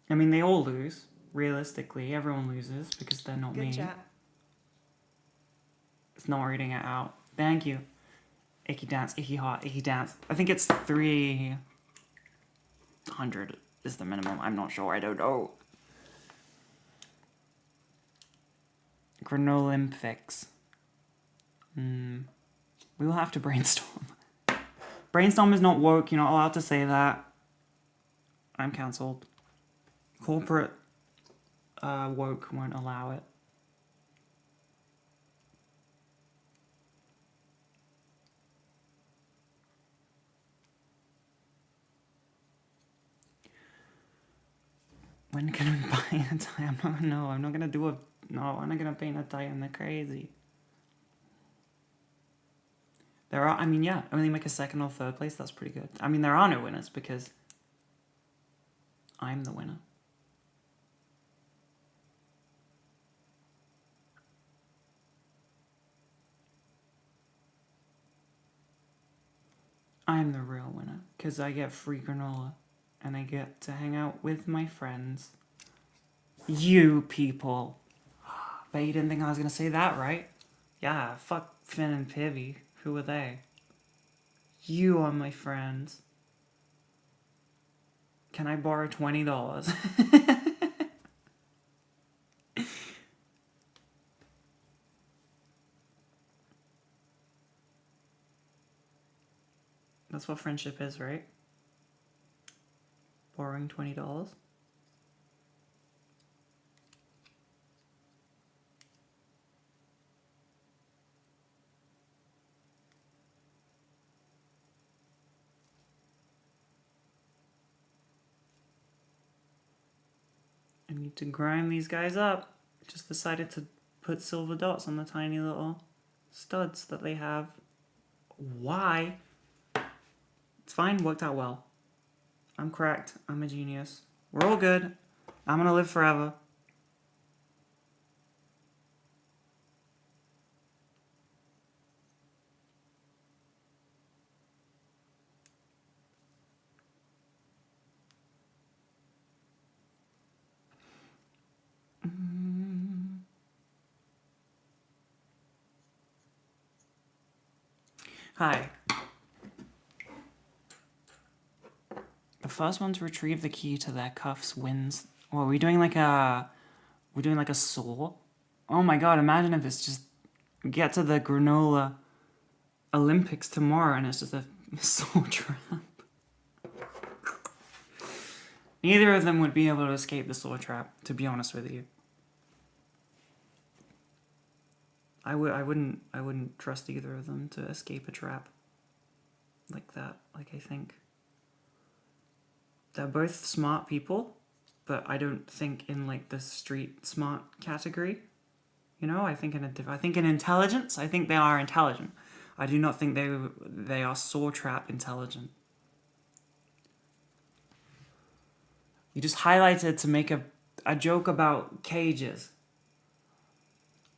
I mean, they all lose. Realistically, everyone loses because they're not me. Good chat. It's not reading it out. Thank you. Icky dance, icky hot, icky dance. I think it's 300 is the minimum. I'm not sure. I don't know. Granolympics. We will have to brainstorm. Brainstorm is not woke. You're not allowed to say that. I'm cancelled. Corporate woke won't allow it. When can we buy a tie? I'm not gonna do a... No, I'm not gonna paint a tie in the crazy. There are... I mean, yeah, only make a second or third place. That's pretty good. I mean, there are no winners because I'm the winner. I'm the real winner because I get free granola and I get to hang out with my friends. You people. Bet you didn't think I was gonna say that, right? Yeah, fuck Finn and Pivy. Who are they? You are my friends. Can I borrow $20? That's what friendship is, right? Borrowing $20. I need to grind these guys up. Just decided to put silver dots on the tiny little studs that they have. Why? It's fine, worked out well. I'm cracked. I'm a genius. We're all good. I'm gonna live forever. Hi. The first one to retrieve the key to their cuffs wins. Well, we're doing like a saw. Oh my god, imagine if it's just get to the granola Olympics tomorrow and it's just a saw trap. Neither of them would be able to escape the saw trap, to be honest with you. I wouldn't trust either of them to escape a trap like that. Like, I think they're both smart people, but I don't think in like the street smart category. You know, I think in intelligence. I think they are intelligent. I do not think they are saw trap intelligent. You just highlighted to make a joke about cages.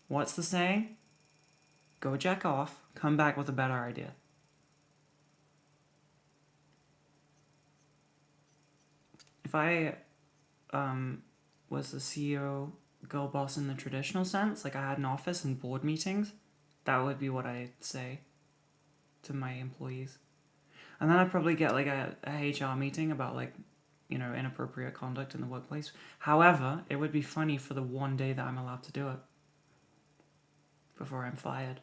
What's the saying? Go jack off, come back with a better idea. If I was the CEO girl boss in the traditional sense, like I had an office and board meetings, that would be what I'd say to my employees. And then I'd probably get like a HR meeting about like, you know, inappropriate conduct in the workplace. However, it would be funny for the one day that I'm allowed to do it before I'm fired.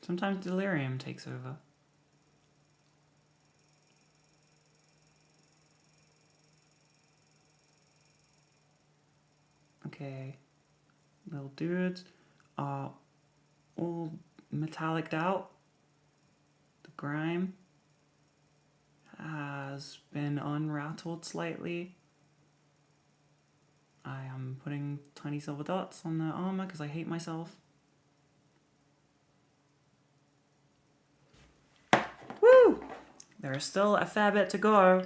Sometimes delirium takes over. Okay, little dudes are all metalliced out. The grime has been unrattled slightly. I am putting tiny silver dots on the armor because I hate myself. Woo! There is still a fair bit to go.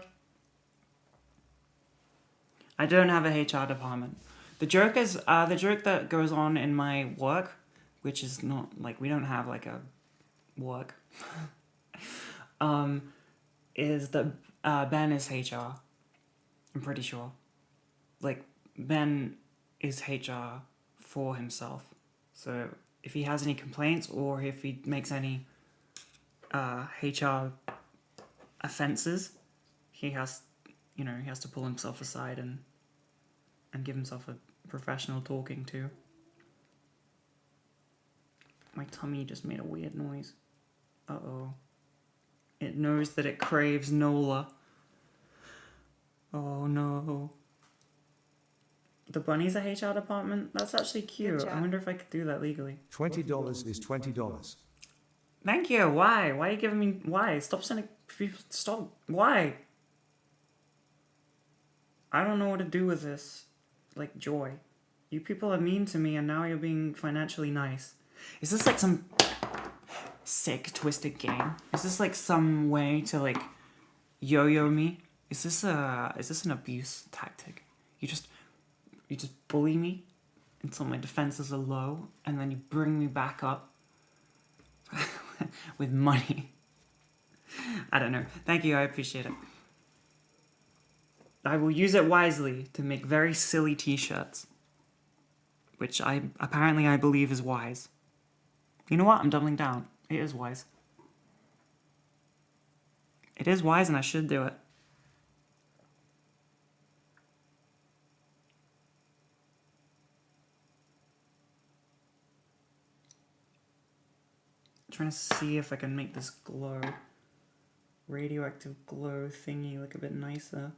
I don't have a HR department. The joke is the joke that goes on in my work, which is not like we don't have like a work. Is that Ben is HR. I'm pretty sure. Like Ben is HR for himself. So if he has any complaints or if he makes any HR offenses, he has to pull himself aside and give himself a professional talking to. My tummy just made a weird noise. Uh-oh. It knows that it craves Nola. Oh no. The bunny's a HR department? That's actually cute. I wonder if I could do that legally. $20 is $20. Thank you. Why? Why are you giving me... Why? Stop sending... Stop. Why? I don't know what to do with this. Like, joy. You people are mean to me and now you're being financially nice. Is this like some sick, twisted game? Is this like some way to like yo-yo me? Is this an abuse tactic? You just bully me until my defenses are low and then you bring me back up with money. I don't know. Thank you, I appreciate it. I will use it wisely to make very silly t-shirts. Which I believe is wise. You know what? I'm doubling down. It is wise. It is wise and I should do it. Trying to see if I can make this glow, radioactive glow thingy look a bit nicer.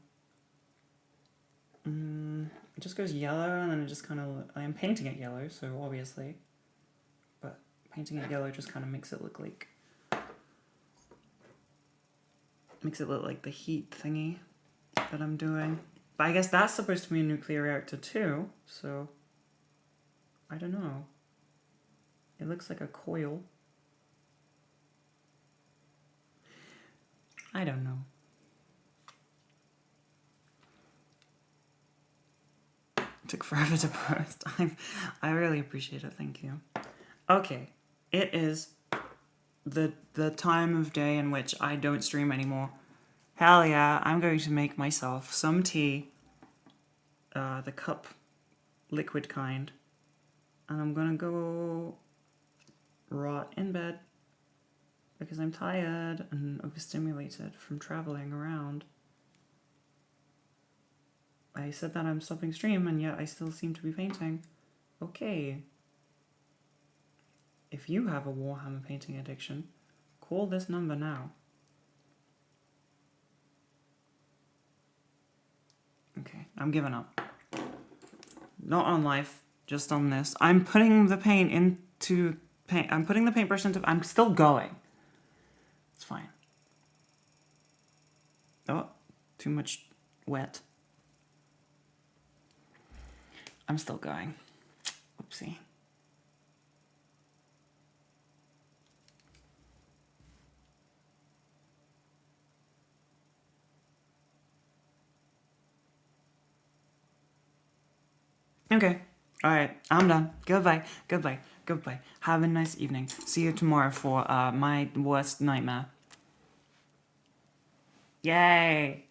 It just goes yellow and then it just kind of, I am painting it yellow, so obviously, but painting it yellow just kind of makes it look like the heat thingy that I'm doing. But I guess that's supposed to be a nuclear reactor too, so I don't know. It looks like a coil. I don't know. It took forever to post. I really appreciate it, thank you. Okay, it is the time of day in which I don't stream anymore. Hell yeah, I'm going to make myself some tea. The cup liquid kind. And I'm gonna go rot in bed. Because I'm tired and overstimulated from traveling around. I said that I'm stopping stream and yet I still seem to be painting. Okay. If you have a Warhammer painting addiction, call this number now. Okay, I'm giving up. Not on life, just on this. I'm putting the paint into paint. I'm putting the paintbrush into. I'm still going. It's fine. Oh, too much wet. I'm still going. Oopsie. Okay. Alright, I'm done. Goodbye. Goodbye. Goodbye. Have a nice evening. See you tomorrow for my worst nightmare. Yay!